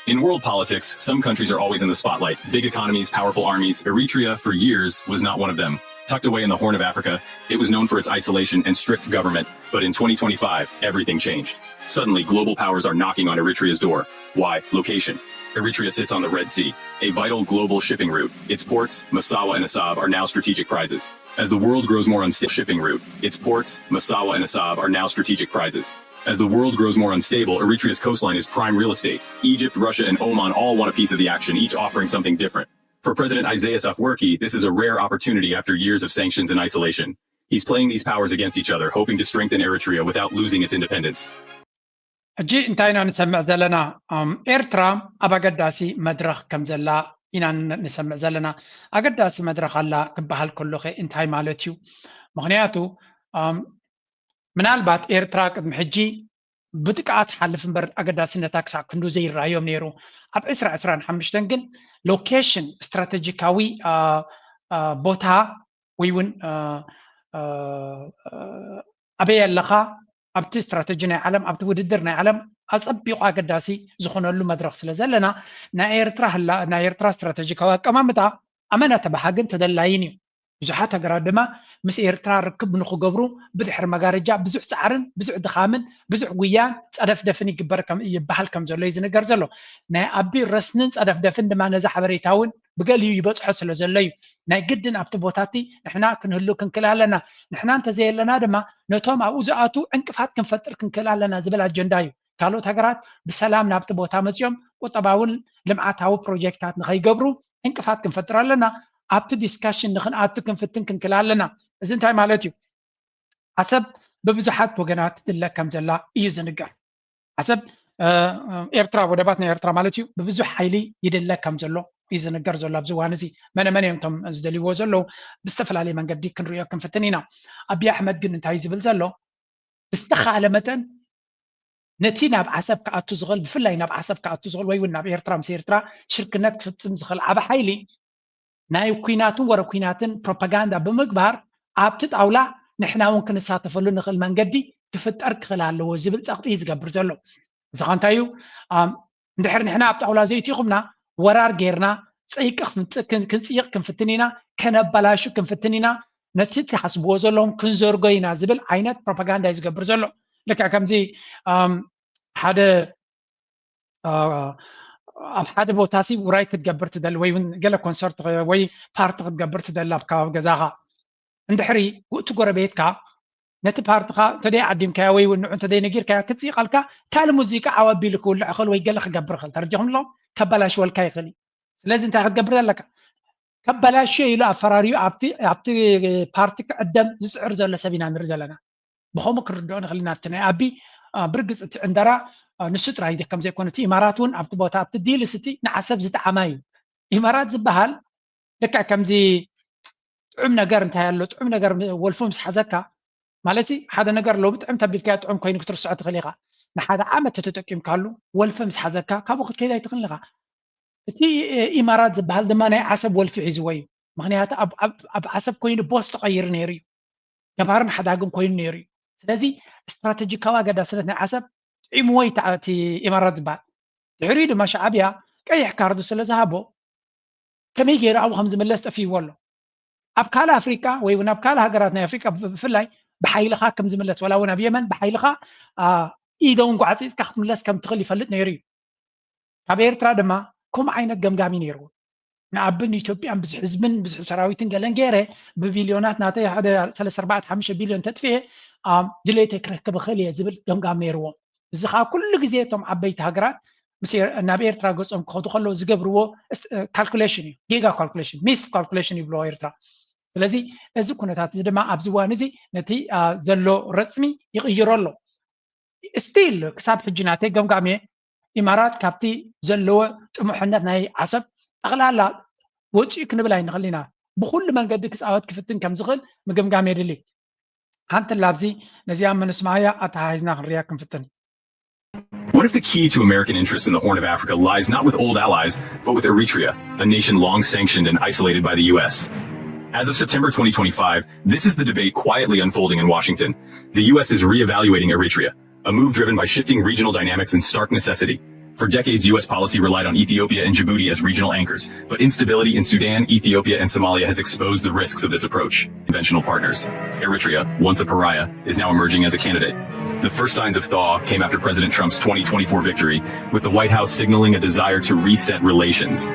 In world politics, some countries are always in the spotlight. Big economies, powerful armies. Eritrea, for years, was not one of them. Tucked away in the Horn of Africa, it was known for its isolation and strict government. But in 2025, everything changed. Suddenly, global powers are knocking on Eritrea's door. Why? Location. Eritrea sits on the Red Sea, a vital global shipping route. Its ports, Massawa and Assab, are now strategic prizes. As the world grows more unstable shipping route, its ports, Massawa and Assab, are now strategic prizes. As the world grows more unstable, Eritrea's coastline is prime real estate. Egypt, Russia, and Oman all want a piece of the action, each offering something different. For President Isaias Afwerki, this is a rare opportunity after years of sanctions and isolation. He's playing these powers against each other, hoping to strengthen Eritrea without losing its independence. እጂ እንታይና ንሰምዕ ዘለና ኤርትራ ኣብ ኣገዳሲ መድረኽ ከም ዘላ ኢና ንሰምዕ ዘለና ኣገዳሲ መድረኽ ኣላ ክበሃል ከሎኸ እንታይ ማለት እዩ ምክንያቱ ምናልባት ኤርትራ ቅድሚ ሕጂ ብጥቃት ሓልፍ እምበር ኣገዳሲነታ ክሳብ ክንዱ ዘይረኣዮም ነይሩ ኣብ 2025 ግን ሎኬሽን ስትራቴጂካዊ ቦታ ወይ እውን ኣበይ ኣለኻ ኣብቲ ስትራቴጂ ናይ ዓለም ኣብቲ ውድድር ናይ ዓለም ኣፀቢቑ ኣገዳሲ ዝኾነሉ መድረኽ ስለ ዘለና ናይ ኤርትራ ስትራቴጂካዊ ኣቀማምጣ ኣመና ተባሃግን ተደላይን እዩ ብዙሓት ሃገራት ድማ ምስ ኤርትራ ርክብ ንክገብሩ ብድሕሪ መጋረጃ ብዙሕ ፃዕርን ብዙሕ ድኻምን ብዙሕ ጉያን ፀደፍደፍን ይበሃል ከም ዘሎ እዩ ዝነገር ዘሎ ናይ ኣቢ ረስንን ፀደፍደፍን ድማ ነዛ ሓበሬታ እውን ብገሊኡ ይበፅሖ ስለ ዘሎ እዩ ናይ ግድን ኣብቲ ቦታቲ ንሕና ክንህሉ ክንክእል ኣለና ንሕና እንተዘየለና ድማ ነቶም ኣብኡ ዝኣቱ ዕንቅፋት ክንፈጥር ክንክእል ኣለና ዝብል ኣጀንዳ እዩ ካልኦት ሃገራት ብሰላም ናብቲ ቦታ መፅኦም ቁጠባውን ልምዓታዊ ፕሮጀክታት ንኸይገብሩ ዕንቅፋት ክንፈጥር ኣለና ኣብቲ ዲስካሽን ንኽንኣቱ ክንፍትን ክንክእል ኣለና እዚ እንታይ ማለት እዩ ዓሰብ ብብዙሓት ወገናት ትድለ ከም ዘላ እዩ ዝንገር ዓሰብ ኤርትራ ወደባት ናይ ኤርትራ ማለት እዩ ብብዙሕ ሓይሊ ይድለ ከም ዘሎ እዩ ዝንገር ዘሎ ኣብዚ እዋን እዚ መነመን እዮም እቶም ዝደልይዎ ዘለው ብዝተፈላለየ መንገዲ ክንሪኦ ክንፍትን ኢና ኣብዪ ኣሕመድ ግን እንታይ ዝብል ዘሎ ብዝተኻእለ መጠን ነቲ ናብ ዓሰብ ክኣቱ ዝኽእል ብፍላይ ናብ ዓሰብ ክኣቱ ዝኽእል ወይ እውን ናብ ኤርትራ ምስ ኤርትራ ሽርክነት ክፍፅም ዝኽእል ዓብ ሓይሊ ናይ ኩናትን ወረ ኩናትን ፕሮፓጋንዳ ብምግባር ኣብቲ ጣውላ ንሕና እውን ክንሳተፈሉ ንኽእል መንገዲ ክፍጠር ክኽእል ኣለዎ ዝብል ፀቕጢ ዝገብር ዘሎ እዚ ኸ እንታይ እዩ እንድሕር ንሕና ኣብ ጣውላ ዘይትይኹምና ወራር ጌርና ፀይቂ ክንፅይቕ ክንፍትን ኢና ከነበላሹ ክንፍትን ኢና ነቲ ትሓስብዎ ዘለዎም ክንዘርጎ ኢና ዝብል ዓይነት ፕሮፓጋንዳ እዩ ዝገብር ዘሎ ልክዕ ከምዚ ሓደ ኣብ ሓደ ቦታ ሲ ውራይ ክትገብር ትደሊ ወይ እውን ገለ ኮንሰርት ወይ ፓርቲ ክትገብር ትደሊ ኣብ ከባቢ ገዛኻ እንድሕሪ ጉእቲ ጎረቤትካ ነቲ ፓርቲኻ ተደይ ዓዲምካያ ወይ እውን ንዑ ተደይ ነጊርካያ ክትፅይቃልካ ካልእ ሙዚቃ ዓወቢሉ ክውልዕ ይኽእል ወይ ገለ ክገብር ይኽእል ተረዲኹም ኣሎ ከበላሽወልካ ይኽእል እዩ ስለዚ እንታይ ክትገብር ኣለካ ከበላሽዮ ኢሉ ኣፈራርዩ ኣብቲ ፓርቲ ክዕደም ዝፅዕር ዘሎ ሰብ ኢና ንርኢ ዘለና ብኸምኡ ክርድኦ ንኽእል ኢና እቲ ናይ ኣቢ ብርግፅ እቲ ዕንደራ ንሱ ጥራይ ከም ዘይኮነ እቲ ኢማራት እውን ኣብቲ ቦታ ኣብቲ ዲልስ እቲ ንዓሰብ ዝጠዓማ እዩ ኢማራት ዝበሃል ልክዕ ከምዚ ጥዑም ነገር እንታይ ኣሎ ጥዑም ነገር ወልፉ ምስ ሓዘካ ማለት ሓደ ነገር ሎሚ ጥዕም ተቢልካ ጥዑም ኮይኑ ክትርስዖ ትኽእል ኢኻ ንሓደ ዓመት ተጠቂምካሉ ወልፈ ምስ ሓዘካ ካብኡ ክትከይድ ኣይትኽእል ኢኻ እቲ ኢማራት ዝበሃል ድማ ናይ ዓሰብ ወልፊ ሒዝዎ እዩ ምክንያቱ ኣብ ዓሰብ ኮይኑ ቦስ ተቐይር ነይሩ እዩ ገባርን ሓዳግን ኮይኑ ነይሩ እዩ ስለዚ ስትራቴጂካዊ ኣገዳስነት ናይ ዓሰብ ጥዒምዎ እቲ ኢማራት ዝበሃል ድሕሪኡ ድማ ሻዕብያ ቀይሕ ካርዱ ስለ ዝሃቦ ከመይ ገይሩ ኣብኡ ከም ዝምለስ ጠፊይዎ ኣሎ ኣብ ካልእ ኣፍሪቃ ወይ እውን ኣብ ካልእ ሃገራት ናይ ኣፍሪቃ ብፍላይ ብሓይልኻ ከም ዝምለስ ወላ እውን ኣብ የመን ብሓይልኻ ኢዶውን ጓዓፂፅካ ክትምለስ ከም ትኽእል ይፈልጥ ነይሩ እዩ ካብ ኤርትራ ድማ ከምኡ ዓይነት ገምጋሚ ነይሩ ንኣብን ኢትዮጵያን ብዙሕ ህዝብን ብዙሕ ሰራዊትን ገለን ገይረ ብቢልዮናት ናተይ ሓደ 3-4-5 ቢልዮን ተጥፍየ ድሌተይ ክረክብ እኽእል እየ ዝብል ገምጋም ነይርዎ እዚ ከዓ ኩሉ ግዜ እቶም ዓበይቲ ሃገራት ናብ ኤርትራ ገፆም ክኸዱ ከለዉ ዝገብርዎ ካልኩሌሽን እዩ ጌጋ ካልኩሌሽን ሚስ ካልኩሌሽን ይብልዎ ኤርትራ ስለዚ እዚ ኩነታት እዚ ድማ ኣብዚ እዋን እዚ ነቲ ዘሎ ረፅሚ ይቕይሮ ኣሎ ስቲል ክሳብ ሕጂ ናተይ ገምጋም እየ ኢማራት ካብቲ ዘለዎ ጥሙሕነት ናይ ዓሰብ ጠቕላላ ወፂኡ ክንብል ኣይንኽእል ኢና ብኩሉ መንገዲ ክፃወት ክፍትን ከም ዝኽእል ምግምጋም የድሊ ሓንቲ ላብዚ ነዚኣ መንስማያ ኣተሓሒዝና ክንርያ ክንፍትን What if the key to American interests in the Horn of Africa lies not with old allies, but with Eritrea, a nation long sanctioned and isolated by the U.S.? As of September 2025, this is the debate quietly unfolding in Washington. The U.S. is re-evaluating Eritrea, a move driven by shifting regional dynamics and stark necessity. For decades, U.S. policy relied on Ethiopia and Djibouti as regional anchors, but instability in Sudan, Ethiopia, and Somalia has exposed the risks of this approach. Conventional partners. Eritrea, once a pariah, is now emerging as a candidate. The first signs of thaw came after President Trump's 2024 victory, with the White House signaling a desire to reset relations.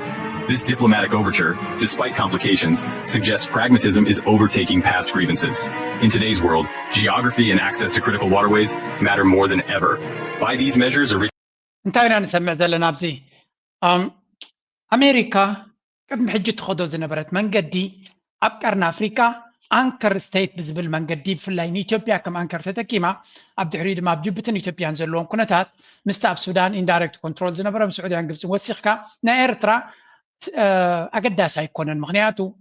This diplomatic overture, despite complications, suggests pragmatism is overtaking past grievances. In today's world, geography and access to critical waterways matter more than ever. By these measures, انتهينا نسمع زلنا بزي أمريكا قد حجة تخدو زنبرت من قدي أبقرنا أفريكا أنكر ستيت بزبل من قدي في اللين إثيوبيا كم أنكر تتكيما أبدي حريد ما بجبتن إثيوبيا نزلون كنتات مستاب سودان indirect control زنبرة مسعودية قبس وسيخكا نا إرترا أقدا سايكونن مغنياتو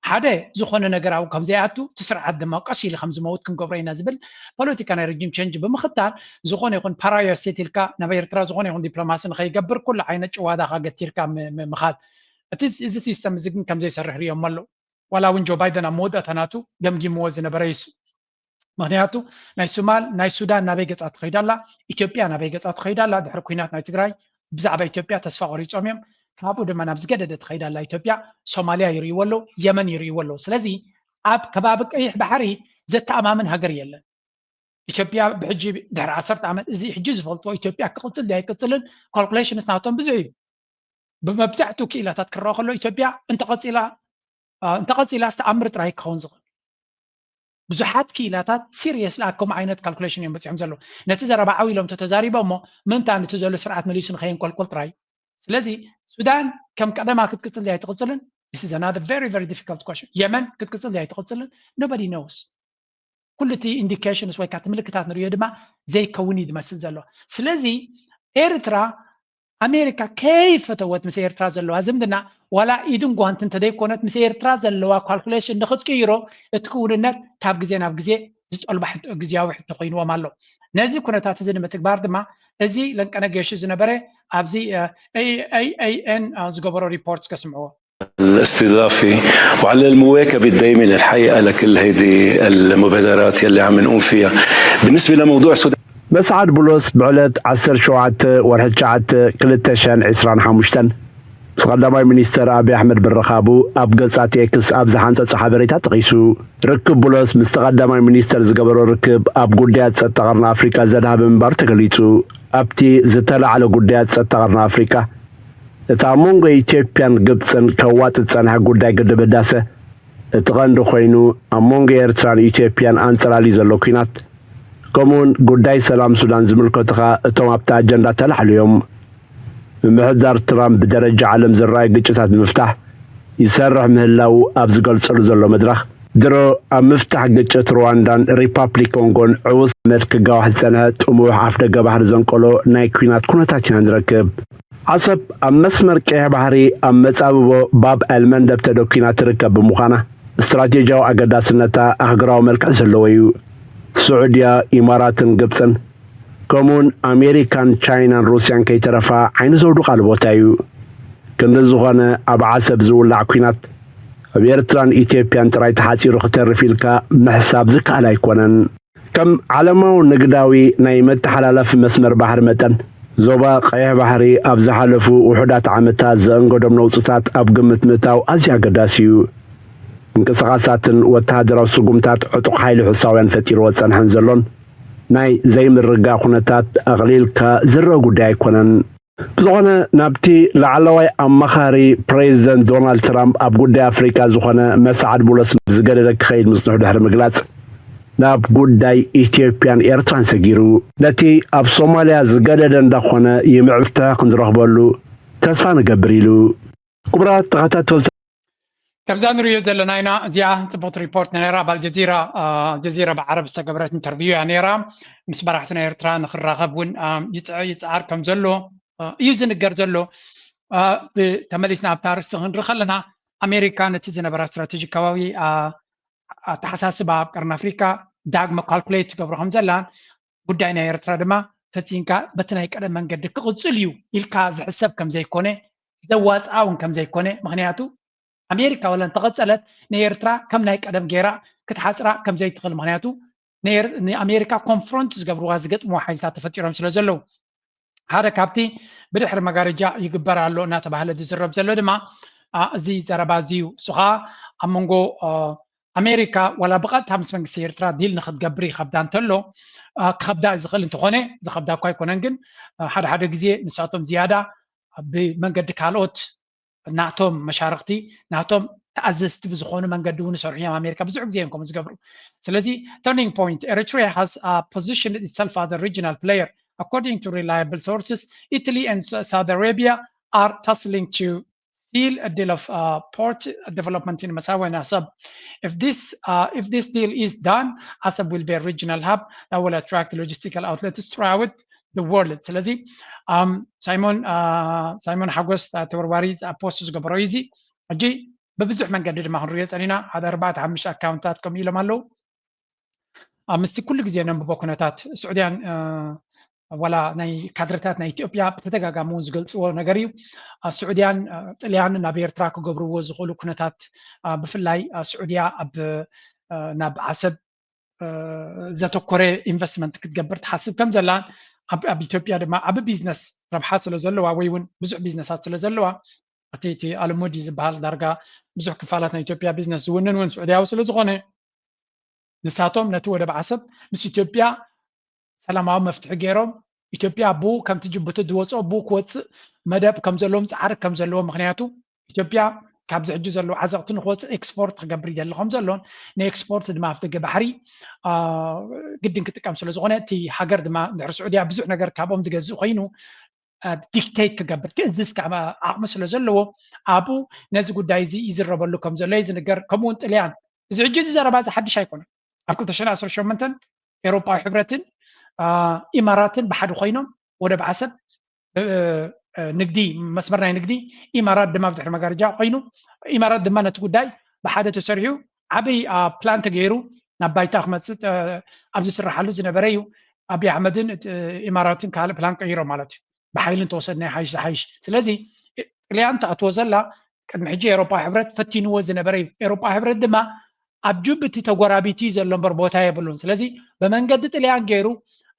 حدا زخون نجراو كم زياتو تسرع عدم قصي لخمس موت كن قبرين زبل بوليتيكا ريجيم تشينج بمختار زخون يكون بارايا ستيلكا نبير ترى زخون يكون دبلوماسي نخي يقبر كل عينة جوادا خا قتيركا مخات إذا سيستم زين كم زي سرح ريوم ملو ولا وين جو بايدن أمود أتناتو جمجي موازنة برئيس مغنياتو ناي سومال ناي سودان نبي قصات خيدالا إثيوبيا نبي قصات خيدالا دحر كوينات ناي تجراي بزعبة إثيوبيا تسفى غريش أميم كابو دما نفس قددت خيدا لا إثيوبيا صوماليا يري ولو يمن يري ولو سلازي أب كبابك أي بحري زت أمامن هجر يلا إثيوبيا بحجي دهر عصرت عمل زي حجز فلتو إثيوبيا كقصل ده كقصلن calculation سناتهم بزعي بمبزعتو كيلا تذكر خلو إثيوبيا انت قصيلا استأمرت رايك خونزق بزحات كيلاتات سيريس لاكم عينت calculation يوم بتعمل زلو نتيجة ربعوي لهم تتزاري بمو من تاني تزلو سرعة مليون خيين كل تراي سلازي سودان كم قدما كتقصل لي تقصلن this is another very difficult question يمن كتقصل لي تقصلن nobody knows كل تي indications way كاتملكتات نريو دما زي كوني دما سلزلو سلازي إيرترا أمريكا كيف توت مس إيرترا زلو هزمدنا ولا إيدن قوانت انت دي كونت مس إيرترا زلو calculation نخد كيرو تكون النت تاب جزي زتقل بحد جزياوي حتى قينوا مالو نازي كونت هتزين متكبار دما ازي لنك أنا جيش زنبرة أبزي AAN زجبرو ريبورتس كسمعوه الاستضافي وعلى المواكبة دائما الحقيقة لكل هيدي المبادرات يلي عم نقوم فيها. بالنسبة لموضوع السودان مسعد بولس بعلت 17 ورحة شعت كلتشان عسران حمشتن سقدماي مينستر أبي أحمد بالرخابو أبقصات يكس أبز حانسة صحابريتا تقيسو ركب بولس مستقدماي مينستر زقبرو ركب أب قديات ستغرنا أفريكا زدها بمبار تقليتو أبتي زتلا على قديات ستغرنا أفريكا تامونغو إثيوبيان قبسن كوات تسانها قداي قد بداسة تغندو خوينو أمونغو إرتران إثيوبيان أنصرالي زلوكينات كمون قداي سلام سودان زملكو تخا اتوم أبتا أجندا تلح اليوم محضر ترامب بدرجة عالم زراي قجتات مفتاح يسرح مهلاو أبز قلت سلو مدرخ درو مفتاح قجت رواندان ريبابليك كونغون عوص مدك قاوح السنة تأموح عفدق بحر زنقلو نايكوينات كونتاتنا نركب عصب مسمر كيه بحري مساببو باب المن دبتدو كينات تركب بمخانة استراتيجيو أقدا سنتا أخقراو ملك زلويو سعودية إمارات قبسن كمون أمريكان تشاينا روسيان كي ترفع عين زودو قلبوتايو كندزوغانا أبعاسب زول لعكوينات بيرتران إثيوبيان تراي تحاتيرو ختر فيلكا محساب زكا لا يكونن كم علمو نقداوي نايمت حلالة في مسمر بحر متن زوبا قيح بحري أبز حلفو وحدات عمتا زنقو دمنو صتات أبقمت متاو أزيا قداسيو انكسغاساتن وتهدراو سقومتات عطق حيلي حساويان فتير واتسان حنزلون ناي زي من الرقا خونتات أغليل كزرو قداي كونن بزغانا نابتي لعلوي أمخاري بريزيدنت دونالد ترامب أب قداي أفريكا زغانا مسعد بولس بزقالك خيل مصنوح دحر مقلات ناب قداي إثيوبيان إيرتران سجيرو نتي أب صوماليا زقالدن دخونا يمعفتا قندرخبالو تسفان قبريلو كبرات تغطات كم زان ريو زلناينا ديا تبوت ريبورت نيرا بالجزيرة جزيرة بعرب استقبلت انترفيو نيرا مسبرحتنا إيرتران خراغب ون يتعار كم زلو يوزن الجرزلو بتمليسنا بتارس رخلنا أمريكا نتيجة برا استراتيجي كواوي تحساسبها بقرن أفريقيا داغما كالكوليت قبرهم زلان بداينا إيرترا دما تتينكا بتناي قدم من قد كقصليو إلكا زحسب كم زي كونه زواز عاون كم زي كونه مغنياتو أمريكا ولا انتقصلت نيرترا كم نايك أدم جيرا كتحاترا كم زي تقل مغنياتو أمريكا كونفرونتس قبروا غازقت موحيلتا تفتيرهم سلازلو هذا كابتي بدحر مغارجا يقبر له ناتبهله تزرب زلو دما زي زربازيو سخا امونغو امريكا ولا بقات همس منغسي ኤርትራ ዲል ንኽትገብሪ ይኸብዳ እንተሎ ክኸብዳ ዝኽእል እንትኾነ ዝኸብዳ እኳ ኣይኮነን ግን ሓደ ሓደ ግዜ ንሳቶም ዝያዳ ብመንገዲ ካልኦት ናቶም መሻርክቲ ናቶም ተኣዘዝቲ ብዝኾኑ መንገዲ እውን ይሰርሑ እዮም ኣሜሪካ ብዙሕ ግዜ እዮም ከምኡ ዝገብሩ ስለዚ turning point Eritrea has positioned itself as a regional player according to reliable sources Italy and Saudi Arabia are tussling to seal a deal of port development in Massawa and Asab. If this deal is done, Asab will be a regional hub that will attract logistical outlets throughout the world. ስለዚህ ሳይሞን ሓጎስ ተወርዋሪ ፖስት ዝገበሮ እዚ ሕጂ በብዙሕ መንገዲ ድማ ክንሪኦ ፀኒና ሓደ 4-5 ኣካውንታት ከም ኢሎም ኣለው ምስቲ ኩሉ ግዜ ነንብቦ ኩነታት ስዑድያን ولا ناي كادرتات ناي إثيوبيا بتتجاجا مون زغلصو ነገር እዩ سعوديان طليان ናብ ኤርትራ ክገብርዎ ዝኽእሉ ኩነታት ብፍላይ سعوديا ኣብ ናብ ዓሰብ ዘተኮረ ኢንቨስትመንት ክትገብር ትሓስብ ከም ዘላ ኣብ ኢትዮጵያ ድማ ኣብ ቢዝነስ ረብሓ ስለ ዘለዋ ወይ እውን ብዙሕ ቢዝነሳት ስለ ዘለዋ እቲ ኣልሙዲ ዝበሃል ዳርጋ ብዙሕ ክፋላት ናይ ኢትዮጵያ ቢዝነስ ዝውንን እውን سعودياዊ ስለ ዝኾነ ንሳቶም ነቲ ወደብ ዓሰብ ምስ ኢትዮጵያ ሰላማዊ መፍትሒ ገይሮም ኢትዮጵያ ቡ ከምቲ ጅቡቲ ድወፅኦ ቡ ክወፅእ መደብ ከም ዘለዎም ፃዕሪ ከም ዘለዎም ምክንያቱ ኢትዮጵያ ካብዚ ሕጂ ዘለዎ ዓዘቕቲ ንክወፅእ ኤክስፖርት ክገብር ይደሊ ከም ዘሎን ንኤክስፖርት ድማ ኣፍደገ ባሕሪ ግድን ክጥቀም ስለ ዝኾነ እቲ ሃገር ድማ ድሕሪ ስዑድያ ብዙሕ ነገር ካብኦም ዝገዝእ ኮይኑ ዲክቴት ክገብር ክእዝዝ ዓቕሚ ስለ ዘለዎ ኣብኡ ነዚ ጉዳይ እዚ ይዝረበሉ ከም ዘሎ ዝንገር ከምኡውን ጥልያን እዚ ሕጂ ዝዘረባ እዚ ሓድሽ ኣይኮነን ኣብ 2018 ኤውሮፓዊ ሕብረትን ኢማራትን ብሓደ ኮይኖም ወደብ ዓሰብ ንግዲ መስመር ናይ ንግዲ ኢማራት ድማ ብድሕሪ መጋረጃ ኮይኑ ኢማራት ድማ ነቲ ጉዳይ ብሓደ ተሰሪሑ ዓበይ ፕላን ተገይሩ ናብ ባይታ ክመፅእ ኣብዚ ስራሓሉ ዝነበረ እዩ ኣብይ ኣሕመድን ኢማራትን ካልእ ፕላን ቀይሮም ማለት እዩ ብሓይልን ተወሰድ ናይ ሓይሽ ስለዚ ጥልያን ተኣትዎ ዘላ ቅድሚ ሕጂ ኤውሮፓ ሕብረት ፈቲንዎ ዝነበረ እዩ ኤውሮፓ ሕብረት ድማ ኣብ ጅቡቲ ተጎራቢቲ ዘሎ እምበር ቦታ የብሉን ስለዚ ብመንገዲ ጥልያን ገይሩ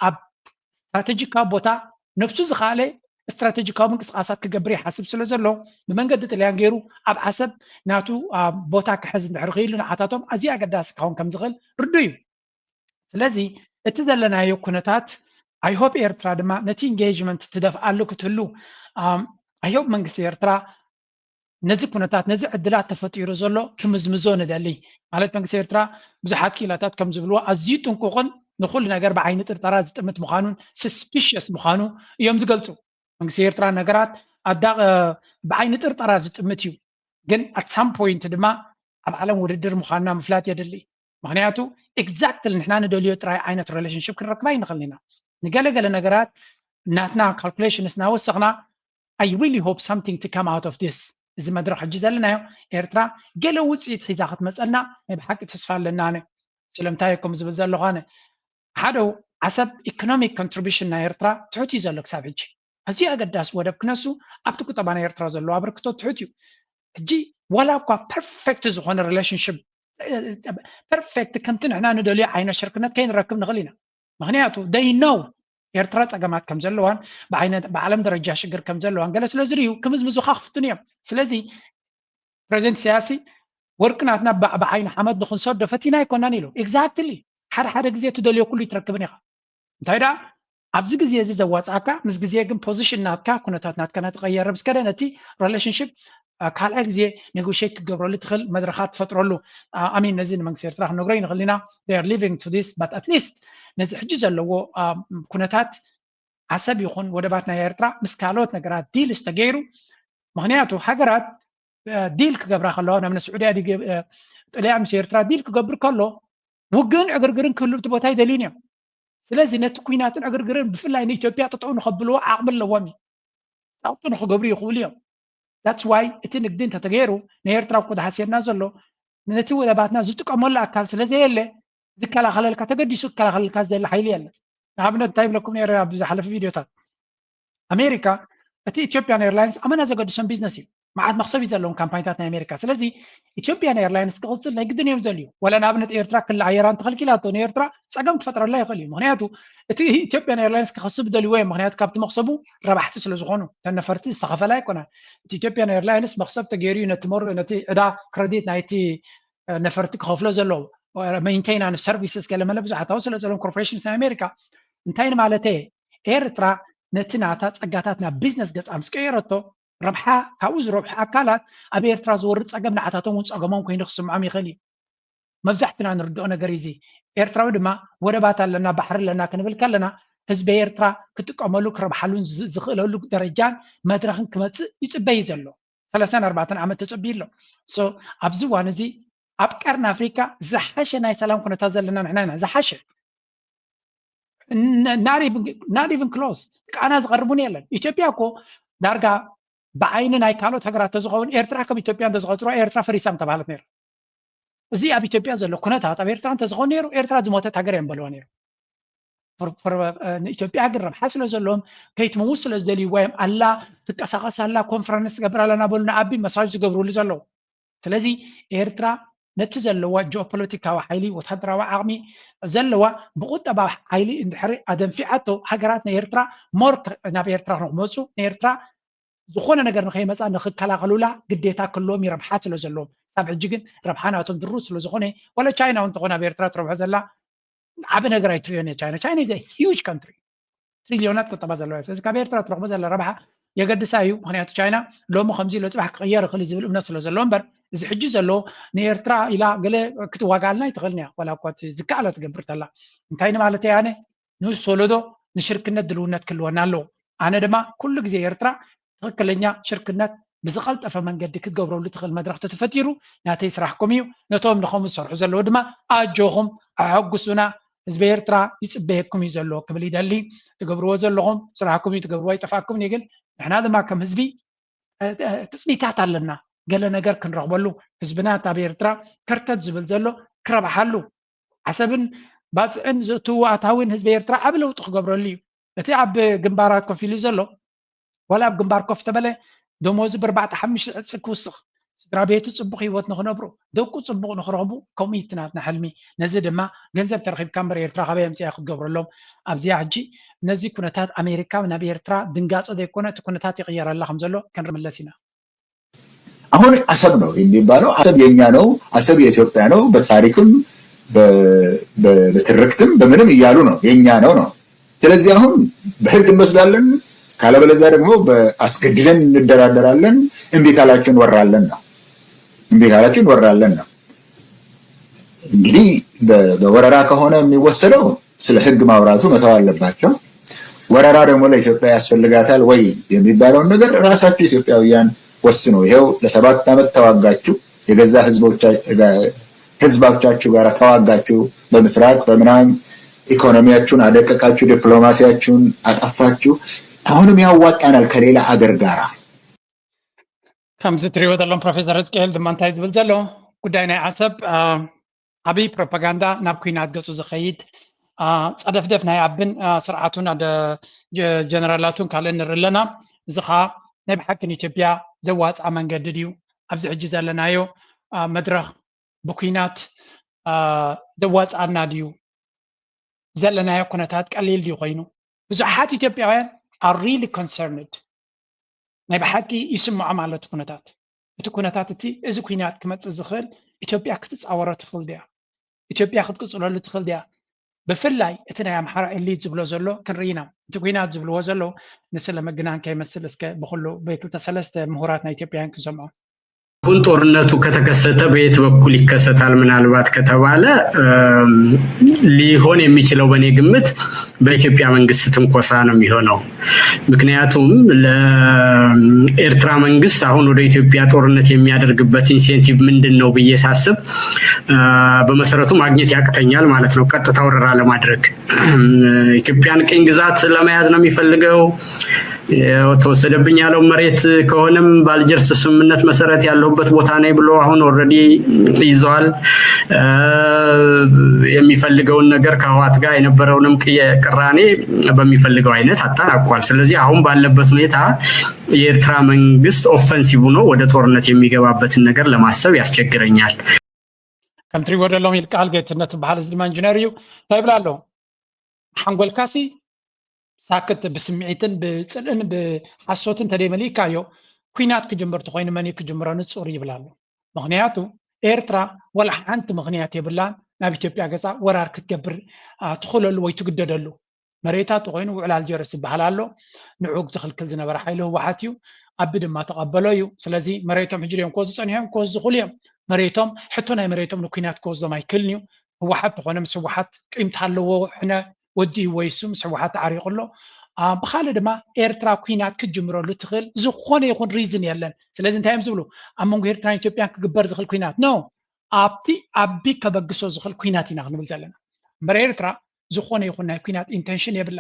ኣብ ስትራቴጂካዊ ቦታ ነፍሱ ዝኻለ استراتيجيكاዊ ምንቅስቃሳት ክገብር ይሓስብ ስለ ዘሎ ብመንገዲ ጥልያን ገይሩ ኣብ ዓሰብ ናቱ ቦታ ክሕዝ እንድሕር ክኢሉ ንዓታቶም ኣዝዩ ኣገዳሲ ክኸውን ከም ዝኽእል ርዱ እዩ ስለዚ እቲ ዘለናዮ ኩነታት ኣይ ሆፕ ኤርትራ ድማ ነቲ ኢንጌጅመንት ትደፍኣሉ ክትህሉ ኣይ ሆፕ መንግስቲ ኤርትራ ነዚ ኩነታት ነዚ ዕድላት ተፈጢሩ ዘሎ ክምዝምዞ ንደሊ ማለት መንግስቲ ኤርትራ ብዙሓት ኪላታት ከም ዝብልዎ ኣዝዩ ጥንቁቕን ንኩሉ ነገር ብዓይኒ ጥርጠራ ዝጥምት ምዃኑን ሰስፒሽስ ምዃኑ እዮም ዝገልፁ መንግስቲ ኤርትራ ነገራት ኣዳቕ ብዓይኒ ጥርጠራ ዝጥምት እዩ ግን ኣት ሳም ፖይንት ድማ ኣብ ዓለም ውድድር ምዃንና ምፍላጥ የድሊ ምክንያቱ ኤግዛክትሊ ንሕና ንደልዮ ጥራይ ዓይነት ሪሌሽንሽፕ ክንረክባ ይንኽእል ኢና ንገለገለ ነገራት ናትና ካልኩሌሽንስ እናወሰኽና I really hope something to come out of this እዚ መድረክ ሕጂ ዘለናዮ ኤርትራ ገለ ውፅኢት ሒዛ ክትመፀልና ናይ ብሓቂ ተስፋ ኣለና ኣነ ስለምንታይ ከም ዝብል ዘለኹ ሓደ ዓሰብ ኢኮኖሚክ ኮንትሪቢሽን ናይ ኤርትራ ትሑት እዩ ዘሎ ክሳብ ሕጂ ኣዝዩ ኣገዳሲ ወደብ ክነሱ ኣብቲ ቁጠባ ናይ ኤርትራ ዘለዎ ኣበርክቶ ትሑት እዩ ሕጂ ዋላ እኳ ፐርፌክት ዝኾነ ሪሌሽንሽፕ ፐርፌክት ከምቲ ንሕና ንደልዮ ዓይነት ሽርክነት ከይንረክብ ንኽእል ኢና ምክንያቱ they know ኤርትራ ፀገማት ከም ዘለዋን ብዓለም ደረጃ ሽግር ከም ዘለዋን ገለ ስለ ዝርዩ ክምዝምዙ ክፍትን እዮም ስለዚ ፕሬዚደንት ሲያሲ ወርቅናትና ብዓይኒ ሓመድ ንክንሰዶ ፈቲና ኣይኮናን ኢሉ ኤግዛክትሊ ሓደ ግዜ ትደልዮ ኩሉ ይትረክብን ኢኻ እንታይ ዳ ኣብዚ ግዜ እዚ ዘዋፅኣካ ምስ ግዜ ግን ፖዚሽን ናትካ ኩነታት ናትካ ናትቀየረ ብስከደ ነቲ ሪሌሽንሽፕ ካልኣይ ግዜ ኔጎሽት ክገብረሉ ትኽእል መድረኻት ትፈጥረሉ ኣሚን ነዚ ንመንግስቲ ኤርትራ ክንነግሮ ይንኽእል ኢና they are living to this but at least ነዚ ሕጂ ዘለዎ ኩነታት ዓሰብ ይኹን ወደባት ናይ ኤርትራ ምስ ካልኦት ነገራት ዲል ዝተገይሩ ምክንያቱ ሃገራት ዲል ክገብራ ከለዋ ናብ ስዑድያ ጥልያ ምስ ኤርትራ ዲል ክገብር ከሎ ውግን ዕግርግርን ክህሉ እቲ ቦታ ይደልዩን እዮም ስለዚ ነቲ ኩናትን ዕግርግርን ብፍላይ ንኢትዮጵያ ጥጥዑ ንኸብልዎ ዓቕሚ ኣለዎም እዩ ጣውጡ ንክገብሩ ይኽእሉ እዮም that's why እቲ ንግዲ እንተተገይሩ ንኤርትራ እኮ ዝሓስየና ዘሎ ነቲ ወደባትና ዝጥቀመሉ ኣካል ስለዘየለ ዝከላኸለልካ ተገዲሱ ክከላኸለልካ ዘለ ሓይሊ የለን ንኣብነት እንታይ ብለኩም ነይረ ኣብ ዝሓለፈ ቪድዮታት ኣሜሪካ እቲ ኢትዮጵያን ኤርላይንስ ኣመና ዘገድሶም ቢዝነስ እዩ معاد مخصبي زلهم كامباينات أمريكا سلازي إثيوبيان إيرلاينز كقصة لا يقدر يوم زليو ولا نابنت إيرترا كل عيران تخلي كلا تون إيرترا سأقوم فترة الله يخليه مهنياتو إثيوبيان إيرلاينز كخصب دلوي مهنيات كابت مخصبو ربحت سلزغونه تنفرتي استخفى لا يكونه إثيوبيان إيرلاينز مخصب تجاري نتمر نتي دا كريديت نايتي نفرتك خفلو زلو مينتين عن السيرفيسز كلام لا بزح توصل زلهم كوربوريشنز في أمريكا انتين مالتي إيرترا نتناتا تسقاتاتنا بيزنس جس أمس كيرتو ربحها كاوز ربح أكلات أبي إيرترا زورت سقمنا عتاتهم وتسقمهم كين يخصم عمي خلي مبزحتنا نردونا جريزي إيرترا ودما وربات لنا بحر لنا كنبل كلنا حزب إيرترا كتقاملو كربحلون زخلو درجان مدرخن كمت يتبيزلو 3-4 عام تتبيلو سو أبزو وانزي أبكرنا أفريقيا زحشة ناي سلام كنا تزلنا نحنا زحشة not even close أنا زغربوني يلا إثيوبيا كو دارجا بعين ناي كانوا تقرأ تزغون إيرترا كم إثيوبيا تزغون إيرترا فريسام تبعلت نير زي أبي إثيوبيا زلوا كنا تابع إيرترا تزغون نير إيرترا زموتة تقرأ بلوان نير إثيوبيا قرب حصل زلهم كيت موصل زدلي ويم الله تكساقس الله كونفرنس قبر لنا بولنا أبي مساج قبروا لي زلوا تلازي إيرترا نتزلوا جيوبوليتيكا وحيلي وتحضروا عقمي زلوا بقطة بحيلي اندحري أدم في عتو حجراتنا إيرترا مورك نبي إيرترا رغموسو إيرترا زخونا نقدر نخيم مثلا ناخذ كلا غلولا قديتا كلهم يربحات لو زلهم سبع جيجن ربحانا تندروس لو زخوني ولا تشاينا وانت غنا بإيرترا تربح زلا عبنا قراي تريليون تشاينا is a huge country تريليونات كنت بزلوا إذا كبيرترا تربح زلا ربحها يقد سايو هنيات تشاينا لو مو 50 لو تبع غير خلي زبل الناس لو زلهم بر إذا حجز زلو نيرترا إلى قال كنت واقعنا يتغلني ولا قوات زكالة تقبرت الله انتهينا مالتي يعني نوس سولودو نشركنا دلونات كلونا له أنا دما كل جزء يرترا تخلينا شركنا بزقلت أفهم قد كتجبروا اللي تخل مدرسة تفتيروا ناتي يسرحكم يو نتوم نخوم الصرح زلوا دما أجوهم أعقسنا زبيرترا يسبهكم يزلوا قبل يدلي تجبروا زلهم سرحكم يتجبروا يتفاكم نيجل إحنا هذا ما كم حزبي تصنيتات لنا قال لنا قال كن رغبلو حزبنا تابيرترا كرتت زبل زلوا كرب حلو حسب بعد إن زتوا أتاوين حزبيرترا قبلوا تخجبروا لي بتعب جنبارات كفيلي زلوا ولا بجنبار كفته بله دموز بربعة حمش أسفك وسخ سدرابيتو تصبغ هيوت نخنبرو دوكو تصبغ نخربو كوميتنات نحلمي نزد ما جنزب ترخيب كامبر يرترا خبي امسي ياخذ قبر لهم ابزي عجي نزي كونتات امريكا ونبي يرترا دنقاص ودي كونتات يغير الله خمزلو كان رملسينا አሁን አሰብ ነው የሚባለው አሰብ የኛ ነው አሰብ የኢትዮጵያ ነው በታሪክም በትርክትም በምንም እያሉ ነው የኛ ነው ስለዚህ አሁን በህግ እንመስላለን ካለበለዚያ ደግሞ በአስገድለን እንደራደራለን እንዴ ካላችን ወራለን ነው እንግዲህ በወረራ ከሆነ የሚወሰደው ስለ ህግ ማውራቱ መተው አለባቸው ወረራ ደግሞ ለኢትዮጵያ ያስፈልጋታል ወይ የሚባለው ነገር ራሳቸው ኢትዮጵያውያን ወስነው ይሄው ለ7 አመት ተዋጋችሁ የገዛ ህዝባቻችሁ ጋር ተዋጋችሁ በምስራቅ በመናም ኢኮኖሚያችሁን አደቀቃችሁ ዲፕሎማሲያችሁን አጣፋችሁ አሁንም ያዋጣናል ከሌላ ሀገር ጋር ከም ዝትሪዎ ዘለኹም ፕሮፌሰር ሕዝቅኤል ድማ እንታይ ዝብል ዘሎ ጉዳይ ናይ ዓሰብ ዓብይ ፕሮፓጋንዳ ናብ ኩናት ገፁ ዝኸይድ ፀደፍደፍ ናይ ኣብን ስርዓቱን ጀነራላቱን ካልእ ንርኢ ኣለና እዚ ከዓ ናይ ብሓቂን ኢትዮጵያ ዘዋፅኣ መንገዲ ድዩ ኣብዚ ሕጂ ዘለናዮ መድረኽ ብኩናት ዘዋፅኣና ድዩ ዘለናዮ ኩነታት ቀሊል ድዩ ኮይኑ ብዙሓት ኢትዮጵያውያን are really concerned ናይ ብሓቂ ይስምዑ ማለት ኩነታት እቲ ኩነታት እቲ እዚ ኩናት ክመፅእ ዝኽእል ኢትዮጵያ ክትፃወሮ ትኽእል ድያ ኢትዮጵያ ክትቅፅለሉ ትኽእል ድያ ብፍላይ እቲ ናይ ኣምሓራ ኤሊት ዝብሎ ዘሎ ክንርኢና እቲ ኩናት ዝብልዎ ዘሎ ንስለ መግናን ከይመስል እስከ ብኩሉ ብክልተ ሰለስተ ምሁራት ናይ ኢትዮጵያን ክንሰምዖ ሁን ጦርነቱ ከተከሰተ በየት በኩል ይከሰታል ምናልባት ከተባለ ሊሆን የሚችለው በኔ ግምት በኢትዮጵያ መንግስት ትንኮሳ ነው የሚሆነው ምክንያቱም ለኤርትራ መንግስት አሁን ወደ ኢትዮጵያ ጦርነት የሚያደርግበት ኢንሴንቲቭ ምንድነው በየሳስብ በመሰረቱ ማግኘት ያቅተኛል ማለት ነው ቀጥታ ወረራ ለማድረግ ኢትዮጵያን ቅኝ ግዛት ለመያዝ ነው የሚፈልገው ተወሰደብኝ ያለው መሬት ከሆነም በአልጀርስ ስምምነት መሰረት ያለውበት ቦታ ነኝ ብሎ አሁን ኦልሬዲ ይዟል። የሚፈልገውን ነገር ከህወሓት ጋር የነበረውንም ቅራኔ በሚፈልገው አይነት አጠናቋል። ስለዚህ አሁን ባለበት ሁኔታ የኤርትራ መንግስት ኦፌንሲቭ ነው ወደ ጦርነት የሚገባበትን ነገር ለማሰብ ያስቸግረኛል። ከምትሪ ወደሎም ይልቃል ጌትነት በሐል ዝድማ ኢንጂነሪው ታይብላሎ ሓንጎልካሲ ሳክት ብስምዒትን ብጽልእን ብሓሶትን ተደመሊካዮ ኩናት ክጅምር ተኮይኑ መን ክጅምሮ ንጹር ይብላሉ። ምክንያቱ ኤርትራ ወላ ሓንቲ ምክንያት የብላን ናብ ኢትዮጵያ ገጻ ወራር ክትገብር ትኽለሉ ወይ ትግደደሉ መሬታት ኮይኑ ውዕል አልጀርስ ይበሃል ኣሎ ንዑግ ዝኽልክል ዝነበረ ሓይሊ ህወሓት እዩ ኣብ ድማ ተቐበሎ እዩ። ስለዚ መሬቶም ሕጅሪኦም ኮዝ ጸኒሖም ኮዝ ዝኽእሉ እዮም መሬቶም ሕቶ ናይ መሬቶም ንኩናት ክወስዶም ኣይክእልን እዩ። ህወሓት ተኾነ ምስ ህወሓት ቅይምቲ ኣለዎ ሕነ ወዲ ወይሱ ምስ ህወሓት ዓሪቁሎ ብኻልእ ድማ ኤርትራ ኩናት ክጅምረሉ ትኽእል ዝኾነ ይኹን ሪዝን የለን። ስለዚ እንታይ እዮም ዝብሉ ኣብ መንጎ ኤርትራን ኢትዮጵያን ክግበር ዝኽእል ኩናት ኖ ኣብቲ ዓቢ ከበግሶ ዝኽእል ኩናት ኢና ክንብል ዘለና እምበር ኤርትራ ዝኾነ ይኹን ናይ ኩናት ኢንቴንሽን የብላ።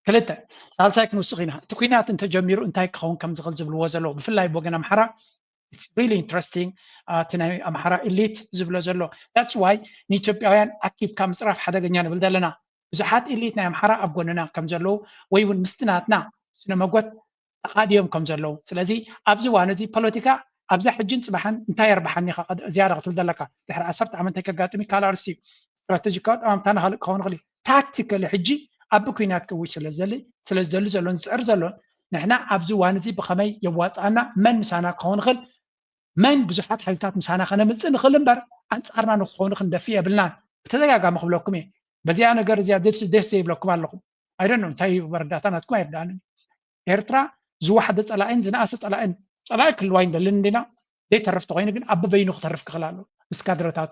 ክልተ ሳልሳይ ክንውስኽ ኢና እቲ ኩናት እንተጀሚሩ እንታይ ክኸውን ከም ዝኽእል ዝብልዎ ዘለዉ ብፍላይ ብወገን ኣምሓራ it's really interesting to ናይ ኣምሓራ ኤሊት ዝብሎ ዘሎ that's why ንኢትዮጵያውያን ኣኪብካ ምፅራፍ ሓደገኛ ንብል ዘለና ብዙሓት ኤሊት ናይ ኣምሓራ ኣብ ጎንና ከም ዘለዉ ወይ እውን ምስትናትና ስነ መጎት ተኻዲዮም ከም ዘለዉ ስለዚ ኣብዚ ዋን እዚ ፖለቲካ ኣብዛ ሕጅን ፅባሕን እንታይ የርባሓኒ ዝያዳ ክትብል ዘለካ ድሕሪ 10 ዓመት ከጋጥሚ ካልኣርሲ ስትራቴጂካዊ ጠማምታና ካልእ ክኸውን ይኽእል ታክቲካሊ ሕጂ ኣብ ኩናት ክውሽ ስለዝደሊ ዘሎን ዝፅዕር ዘሎን ንሕና ኣብዚ ዋን እዚ ብኸመይ የዋፅኣና መን ምሳና ክኸውን ይኽእል መን ብዙሓት ሓይልታት ምሳና ከነምፅእ ንኽእል እምበር ኣንፃርና ንክኾኑ ክንደፊእ የብልናን ብተደጋጋሚ ክብለኩም እየ በዚያ ነገር እዚያ ደስ ይብለኩም ኣለኹም ኣይደን እንታይ መረዳእታ ናትኩም ኣይርዳእንን ኤርትራ ዝዋሓደ ፀላእን ዝነኣሰ ፀላእ ክልዋይ እንደልን እንዲና ዘይተርፍ ተኮይኑ ግን ኣብ በይኑ ክተርፍ ክኽእል ኣሎ ምስ ካድረታቱ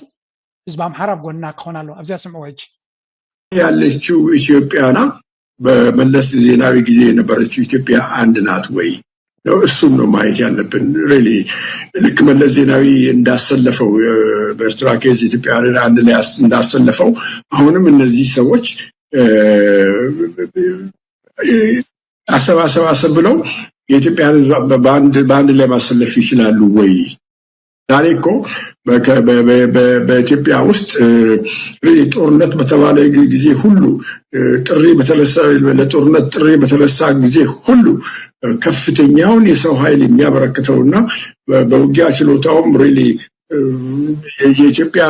ህዝቢ ኣምሓራ ኣብ ጎንና ክኾን ኣለዎ ኣብዚያ ስምዑ ሕጂ ያለችው ኢትዮጵያና በመለስ ዜናዊ ጊዜ የነበረችው ኢትዮጵያ አንድ ናት ወይ? እሱም ነው ማየት ያለብን። ሪሊ ልክ መለስ ዜናዊ እንዳሰለፈው በኤርትራ ኬዝ ኢትዮጵያን አንድ ላይ እንዳሰለፈው አሁንም እነዚህ ሰዎች አሰባሰብ ብለው የኢትዮጵያን በአንድ ላይ ማሰለፍ ይችላሉ ወይ? ዛሬ እኮ በኢትዮጵያ ውስጥ ጦርነት በተባለ ጊዜ ሁሉ ለጦርነት ጥሪ በተነሳ ጊዜ ሁሉ ከፍተኛውን የሰው ኃይል የሚያበረክተውና በውጊያ ችሎታውም ሪሊ የኢትዮጵያ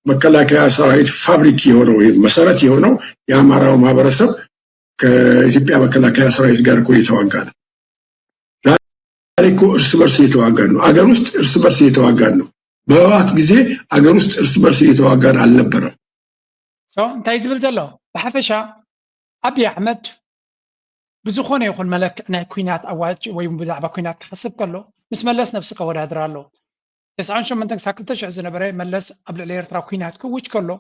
መከላከያ ሰራዊት ፋብሪክ የሆነው መሰረት የሆነው የአማራው ማህበረሰብ ከኢትዮጵያ መከላከያ ሰራዊት ጋር እኮ እየተዋጋ ነው። ዛሬ እኮ እርስ በርስ እየተዋጋን ነው። አገር ውስጥ እርስ በርስ እየተዋጋን ነው። በህወሓት ጊዜ አገር ውስጥ እርስ በርስ እየተዋጋን አልነበረም። እንታይ ዝብል ዘሎ ብሓፈሻ ኣብይ ኣሕመድ ብዝኾነ ይኹን መለክዕ ናይ ኩናት ኣዋጅ ወይ ብዛዕባ ኩናት ክሓስብ ከሎ ምስ መለስ ነፍሲ ከወዳድር ኣለዎ 98 ክሳብ 2000 ዝነበረ መለስ ኣብ ልዕሊ ኤርትራ ኩናት ክውጅ ከሎ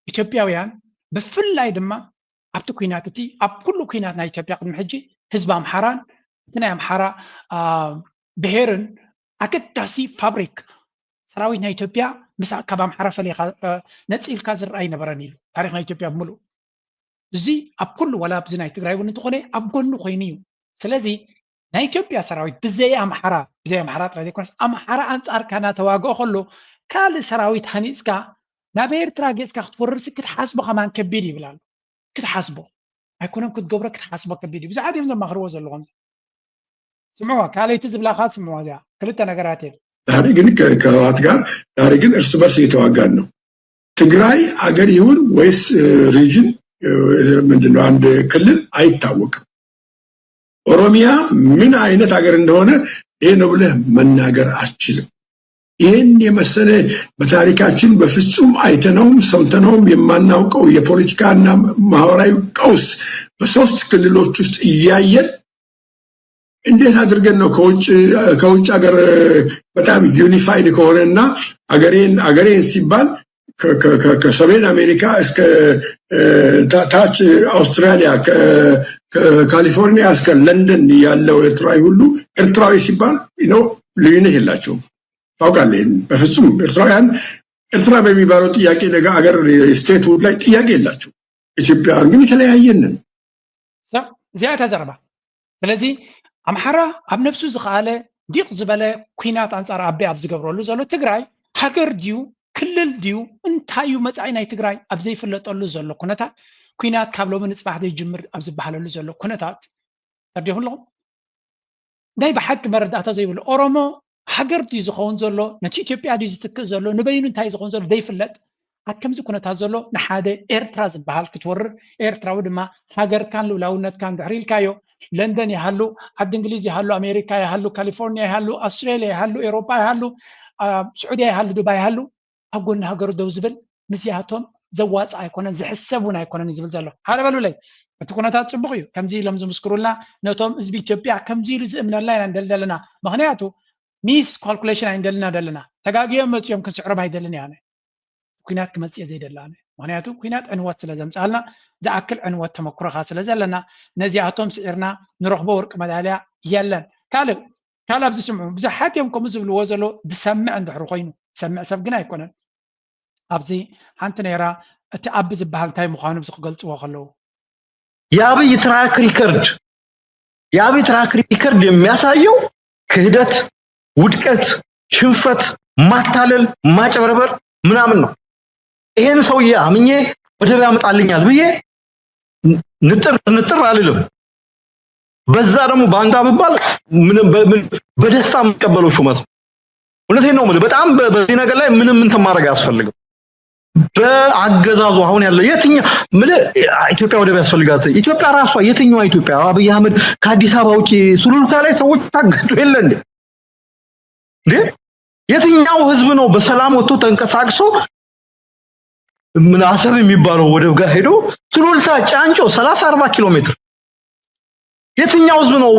ኢትዮጵያውያን ብፍላይ ድማ ኣብቲ ኩናት እቲ ኣብ ኩሉ ኩናት ናይ ኢትዮጵያ ቅድሚ ሕጂ ህዝቢ ኣምሓራን እቲ ናይ ኣምሓራ ብሄርን ኣገዳሲ ፋብሪክ ሰራዊት ናይ ኢትዮጵያ ምስ ካብ ኣምሓራ ፈሊኻ ነፂልካ ዝረኣይ ነበረን ኢሉ ታሪክ ናይ ኢትዮጵያ ብምሉእ እዚ ኣብ ኩሉ ወላ ብዚ ናይ ትግራይ እውን እንትኾነ ኣብ ጎኑ ኮይኑ እዩ። ስለዚ ናይ ኢትዮጵያ ሰራዊት ብዘይ ኣምሓራ ጥራይ ዘይኮነስ ኣምሓራ ኣንጻርካ እናተዋግኦ ከሎ ካልእ ሰራዊት ሃኒፅካ ናብ ኤርትራ ገፅካ ክትወርርሲ ክትሓስቦ ከማን ከቢድ ይብላሉ። ክትሓስቦ ኣይኮነም ክትገብሮ ክትሓስቦ ከቢድ እዩ። ብዙሓት እዮም ዘማኽርዎ ዘለኹም ስምዑዋ ካልይቲ ዝብላኻ ስምዑዋ እዚኣ ክልተ ነገራት እዮም። ዛሬ ግን ከህወሓት ጋር ዛሬ ግን እርስ በርስ እየተዋጋን ነው። ትግራይ አገር ይሁን ወይስ ሪጅን ምንድነው አንድ ክልል አይታወቅም። ኦሮሚያ ምን አይነት አገር እንደሆነ ይሄ ነው ብለህ መናገር አትችልም። ይህን የመሰለ በታሪካችን በፍጹም አይተነውም ሰምተነውም የማናውቀው የፖለቲካና ማህበራዊ ቀውስ በሶስት ክልሎች ውስጥ እያየን እንዴት አድርገን ነው ከውጭ ሀገር በጣም ዩኒፋይድ ከሆነና አገሬን ሲባል ከሰሜን አሜሪካ እስከ ታች አውስትራሊያ ከካሊፎርኒያ እስከ ለንደን ያለው ኤርትራዊ ሁሉ ኤርትራዊ ሲባል ነው ልዩነት የላቸውም። ታውቃለህ በፍጹም ኤርትራውያን ኤርትራ በሚባለው ጥያቄ ነገ አገር ስቴት ውድ ላይ ጥያቄ የላቸው። ኢትዮጵያውያን ግን የተለያየን እዚኣ ተዘረባ ስለዚህ ኣምሓራ ኣብ ነፍሱ ዝኸኣለ ዲቕ ዝበለ ኩናት ኣንጻር ኣቤ ኣብ ዝገብረሉ ዘሎ ትግራይ ሃገር ድዩ ክልል ድዩ እንታይ እዩ መጻኢ ናይ ትግራይ ኣብ ዘይፍለጠሉ ዘሎ ኩነታት ኩናት ካብ ሎሚ ንፅባሕ ዘይጅምር ኣብ ዝበሃለሉ ዘሎ ኩነታት ተርዲኹምለኹም ናይ ብሓቂ መረዳእታ ዘይብሉ ኦሮሞ ሃገር ድዩ ዝኸውን ዘሎ ነቲ ኢትዮጵያ ድዩ ዝትክእ ዘሎ ንበይኑ እንታይ ዝኸውን ዘሎ ዘይፍለጥ ኣብ ከምዚ ኩነታት ዘሎ ንሓደ ኤርትራ ዝበሃል ክትወርር ኤርትራዊ ድማ ሃገርካን ልውላውነትካን ድሕሪ ኢልካዮ ለንደን ይሃሉ ዓዲ እንግሊዝ ይሃሉ ኣሜሪካ ይሃሉ ካሊፎርኒያ ይሃሉ ኣስትሬልያ ይሃሉ ኤሮፓ ይሃሉ ስዑድያ ይሃሉ ዱባይ ይሃሉ ኣብ ጎኒ ሃገሩ ደው ዝብል ምስያቶም ዘዋፅእ ኣይኮነን ዝሕሰብ እውን ኣይኮነን ዝብል ዘሎ ሓደ በሉለይ እቲ ኩነታት ፅቡቅ እዩ ከምዚ ኢሎም ዝምስክሩልና ነቶም ህዝቢ ኢትዮጵያ ከምዚ ኢሉ ዝእምነላ ኢና ንደሊ ዘለና ምክንያቱ ሚስ ካልኩሌሽን ኣይንደልና ደለና ተጋጊዮም መፅኦም ክንስዕሮም ኣይደልን እያ ኩናት ክመፅእ ዘይደላ ምክንያቱ ኩናት ዕንወት ስለ ዘምፃልና ዝኣክል ዕንወት ተመክሮኻ ስለ ዘለና ነዚኣቶም ስዒርና ንረኽቦ ወርቂ መዳልያ የለን ካልእ ኣብዚ ስምዑ ብዙሓት እዮም ከምኡ ዝብልዎ ዘሎ ዝሰምዕ እንድሕሪ ኮይኑ ዝሰምዕ ሰብ ግን ኣይኮነን ኣብዚ ሓንቲ ነይራ እቲ ኣቢ ዝበሃል እንታይ ምዃኑ ክገልፅዎ ከለዉ የአብይ ትራክ ሪከርድ የሚያሳየው ክህደት፣ ውድቀት፣ ሽንፈት፣ ማታለል፣ ማጭበርበር ምናምን ነው። ይሄን ሰውዬ አምኜ ወደብ ያመጣልኛል ብዬ ንጥር አልልም። በዛ ደግሞ ባንዳ ብባል በደስታ የምቀበለው ሹመት ነው። እውነቴን ነው የምልህ። በጣም በዚህ ነገር ላይ ምንም እንትን ማድረግ አያስፈልግም። በአገዛዙ አሁን ያለ የትኛው ኢትዮጵያ ወደብ ያስፈልጋት ኢትዮጵያ ራሷ የትኛዋ ኢትዮጵያ አብይ አህመድ ከአዲስ አበባ ውጪ ሱሉልታ ላይ ሰዎች ታገቱ የለ እንዴ? የትኛው ህዝብ ነው በሰላም ወጥቶ ተንቀሳቅሶ ምን አሰብ የሚባለው ወደብ ጋር ሄዶ ሱሉልታ ጫንጮ 30-40 ኪሎ ሜትር የትኛው ህዝብ ነው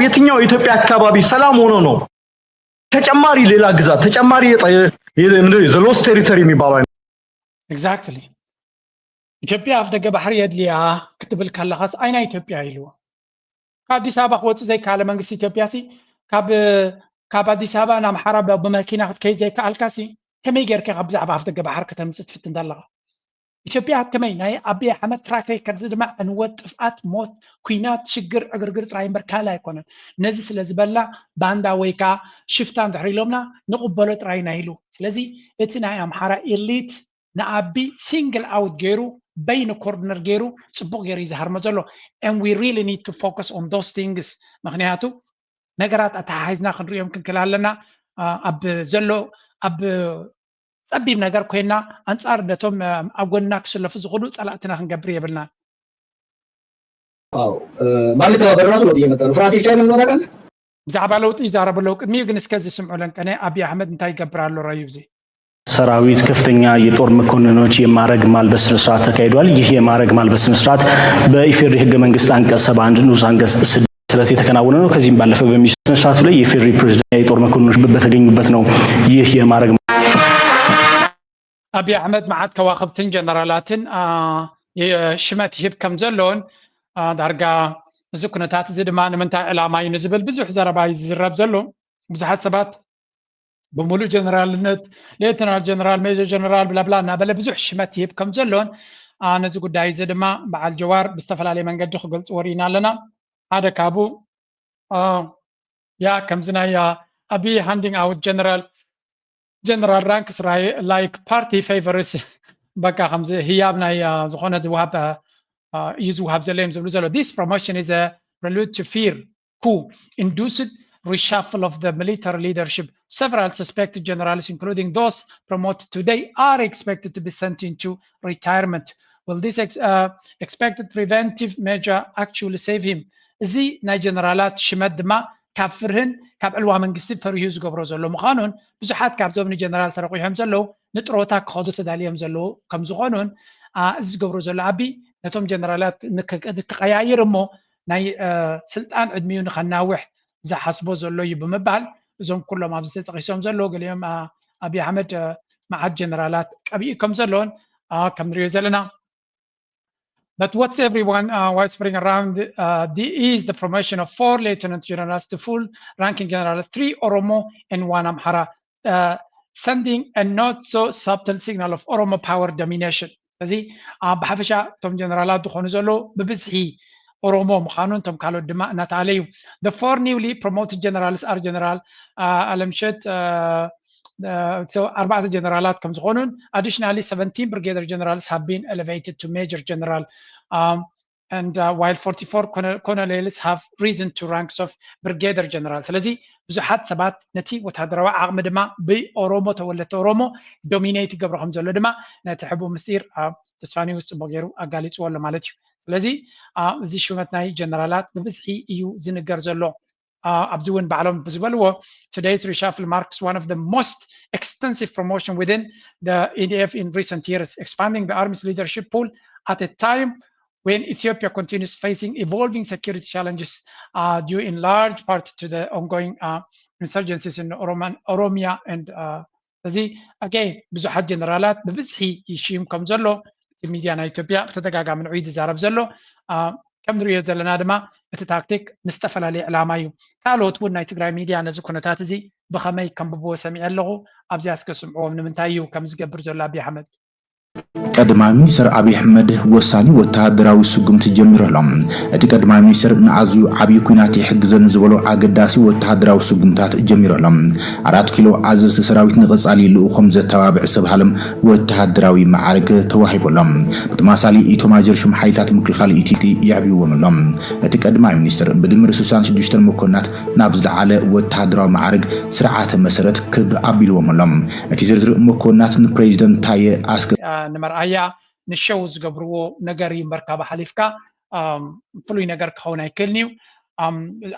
የትኛው የኢትዮጵያ አካባቢ ሰላም ሆኖ ነው ተጨማሪ ሌላ ግዛት ተጨማሪ የሎስ ቴሪቶሪ የሚባለው ኤግዛክትሊ ኢትዮጵያ ኣፍ ደገ ባሕሪ የድልያ ክትብል ካለኻስ ኣይና ኢትዮጵያ ኢሉ ከአዲስ አበባ ክወፅእ ዘይከኣለ መንግስቲ ኢትዮጵያ ሲ ካብ ኣዲስ ኣበባ ናብ ኣምሓራ ብመኪና ክትከይድ ዘይከኣልካሲ ከመይ ጌርካ ካብ ብዛዕባ ኣፍ ደገ ባሕሪ ከተምፅእ ትፍትን ኣለኻ ኢትዮጵያ ከመይ ናይ ኣብይ ኣሕመድ ትራክ ሬከርድ ድማ ዕንወት፣ ጥፍኣት፣ ሞት፣ ኩናት፣ ሽግር፣ ዕግርግር ጥራይ እምበር ካልእ ኣይኮነን ነዚ ስለ ዝበላ ባንዳ ወይ ከዓ ሽፍታ እንድሕር ኢሎምና ንቕበሎ ጥራይና ኢሉ ስለዚ እቲ ናይ ኣምሓራ ኤሊት ንኣቢ ሲንግል ኣውት ገይሩ በይኑ ኮርነር ገይሩ ፅቡቅ ገይሩ ይዝሃርሞ ዘሎ and we really need to focus on those things ምክንያቱ ነገራት ኣተሓሒዝና ክንሪኦም ክንክል ኣለና ኣብ ዘሎ ኣብ ፀቢብ ነገር ኮይና ኣንጻር ነቶም ኣብ ጎንና ክስለፉ ዝኽእሉ ፀላእትና ክንገብር የብልና ማለት በራሱ ነው እየመጣ ነው ፍራቲ ብቻ ነው ታውቃለህ ብዛዕባ ለውጥ ይዛረቡ ለው ቅድሚ ግን እስከዚህ ስምዑለን ቀነ አብይ አህመድ እንታይ ይገብራሉ ራዩ ጊዜ ሰራዊት ከፍተኛ የጦር መኮንኖች የማዕረግ ማልበስ ስነ ስርዓት ተካሂዷል። ይህ የማዕረግ ማልበስ ስነ ስርዓት በኢፌዴሪ ህገ መንግስት አንቀጽ 71 ንዑስ አንቀጽ 6 መሰረት የተከናወነ ነው። ከዚህም ባለፈ በሚኒስትር ስነ ስርዓቱ ላይ የኢፌዴሪ ፕሬዝዳንት የጦር መኮንኖች በተገኙበት ነው። ይህ የማዕረግ አብይ አህመድ መዓት ከዋክብትን ጀነራላትን የሽመት ይህብ ከም ዘለውን ዳርጋ እዚ ኩነታት እዚ ድማ ንምንታይ ዕላማ እዩ ንዝብል ብዙሕ ዘረባ ይዝረብ ዘሎ ብዙሓት ሰባት بمولو جنرالነት ሌተናል ጀነራል ሜጀር ጀነራል ብላብላ እናበለ ብዙሕ ሽመት ይህብ ከም ዘለውን ነዚ ጉዳይ እዚ ድማ በዓል ጀዋር ብዝተፈላለየ መንገዲ ክገልፅ ወሪና ኣለና ሓደ ካቡ ያ ከምዚ ናይ አብይ ሃንዲንግ ኣውት ጀነራል ራንክስ ላይክ ፓርቲ ፌቨርስ በቃ ከምዚ ህያብ ናይ ዝኾነ ዝውሃብ እዩ ዝውሃብ ዘሎ እዮም ዝብሉ ዘሎ this promotion is a prelude to fear coup induced reshuffle of the military leadership. Several suspected generals, including those promoted today, are expected to be sent into retirement. Will this expected preventive measure actually save him? እዚ ናይ ጀነራላት ሽመት ድማ ካብ ፍርህን ካብ ዕልዋ መንግስቲ ፈርዩ ዝገብሮ ዘሎ ምዃኑን ብዙሓት ካብዞም ንጀነራል ተረቂሖም ዘለው ንጥሮታ ክኸዱ ተዳልዮም ዘለው ከም ዝኾኑን እዚ ዝገብሮ ዘሎ አብይ ነቶም ጀነራላት ንክቀያይር እሞ ናይ ስልጣን ዕድሚኡ ንኸናውሕ ዝሓስቦ ዘሎ እዩ ብምባል እዞም ኩሎም ኣብዚ ተጠቂሶም ዘሎ ገሊኦም አብይ አሕመድ መዓት ጀነራላት ቀቢኡ ከም ዘለውን ከም ንሪኦ ዘለና But what's everyone whispering around is the promotion of 4 lieutenant generals to full ranking generals, 3 Oromo and 1 Amhara, sending a not so subtle signal of Oromo power domination. እዚ ብሓፈሻ እቶም ጀነራላት ዝኾኑ ዘሎ ብብዝሒ ኦሮሞ ምዃኑን ቶም ካልኦት ድማ እናተኣለዩ the four newly promoted generals are general አለምሸት so 4 generals ከም ዝኾኑን additionally 17 brigadier generals have been elevated to major general and while 44 colonels have risen to ranks of brigadier general ስለዚ ብዙሓት ሰባት ነቲ ወታደራዊ ዓቕሚ ድማ ብኦሮሞ ተወለድቲ ኦሮሞ ዶሚኔት ይገብሩ ከም ዘሎ ድማ ነቲ ሕቡእ ምስጢር ተስፋኒ ውስጥ ጽቡቕ ገይሩ ኣጋሊፅዎ ኣሎ ማለት እዩ ስለዚ እዚ ሹመት ናይ ጀነራላት ብብዝሒ እዩ ዝንገር ዘሎ ኣብዚ እውን ባዕሎም ብዝበልዎ today's reshuffle marks one of the most extensive promotion within the EDF in recent years expanding the army's leadership pool at a time when Ethiopia continues facing evolving security challenges due in large part to the ongoing insurgencies in Oromia and again ብዙሓት ጀነራላት ብብዝሒ ይሽም ከም ዘሎ ሚድያ ናይ ኢትዮጵያ ተደጋጋሚ ንዑይድ ዛረብ ዘሎ ከም ንሪኦ ዘለና ድማ እቲ ታክቲክ ንዝተፈላለየ ዕላማ እዩ ካልኦት እውን ናይ ትግራይ ሚድያ ነዚ ኩነታት እዚ ብኸመይ ከምብብዎ ሰሚዐ ኣለኹ ኣብዚኣ እስከስምዕዎም ንምንታይ እዩ ከም ዝገብር ዘሎ ኣብዪ ኣሕመድ ቀዳማይ ሚኒስትር አብይ አሕመድ ወሳኒ ወታደራዊ ስጉምቲ ጀሚሮሎም እቲ ቀዳማይ ሚኒስትር ንኣዝዩ ዓብይ ኩናት ይሕግዘን ዝበሎ ኣገዳሲ ወታደራዊ ስጉምታት ጀሚሮሎም 4 ኪሎ ኣዘዝቲ ሰራዊት ንቐጻሊ ልኡኹም ዘተባብዕ ዝተባሃለም ወታደራዊ ማዕረግ ተዋሂቦሎም ብተማሳሊ ኢቶማጀር ሹም ሓይልታት ምክልኻል ኢትዮጵያ ይዕብይዎምሎም እቲ ቀዳማይ ሚኒስትር ብድምር 66 መኮንናት ናብ ዝለዓለ ወታደራዊ ማዕረግ ስርዓተ መሰረት ክብ ኣቢልዎምሎም እቲ ዝርዝር መኮንናት ንፕሬዚደንት ታየ ኣስገ ንመርኣያ ንሸው ዝገብርዎ ነገር ይምበርካባ ሓሊፍካ ፍሉይ ነገር ክኸውን ኣይክእልን እዩ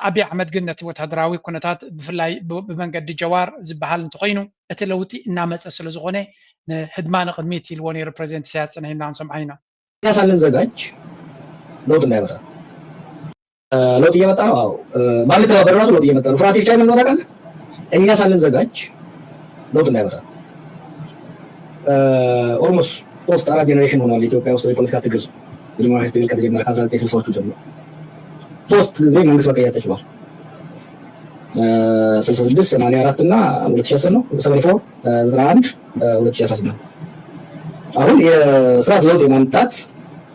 ኣብዪ ኣሕመድ ግን ነቲ ወታደራዊ ኩነታት ብፍላይ ብመንገዲ ጀዋር ዝበሃል እንተኮይኑ እቲ ለውጢ እናመፀ ስለ ዝኾነ ንህድማ ንቅድሚት ኢልዎ ነይሩ ፕሬዚደንት ኢሳያስ ፅንሒና ንሰምዓ ኢና እኛ ሳንዘጋጅ ለውጥ እንዳይመጣ ለውጥ እየመጣ ነው አዎ ማለት በራሱ ለውጥ እየመጣ ነው ፍርሃት ብቻ ምን ነው ታውቃለህ እኛ ሳንዘጋጅ ለውጥ እንዳይመጣ ኦልሞስት 3-4 ጀነሬሽን ሆኗል ኢትዮጵያ ውስጥ የፖለቲካ ትግል ዲሞክራሲ ትግል ከተጀመረ ከ1960ዎቹ ጀምሮ 3 ጊዜ መንግስት መቀየር ተችሏል 66 84 እና 2010 ነው 74 91 2018 አሁን የስርዓት ለውጥ የማምጣት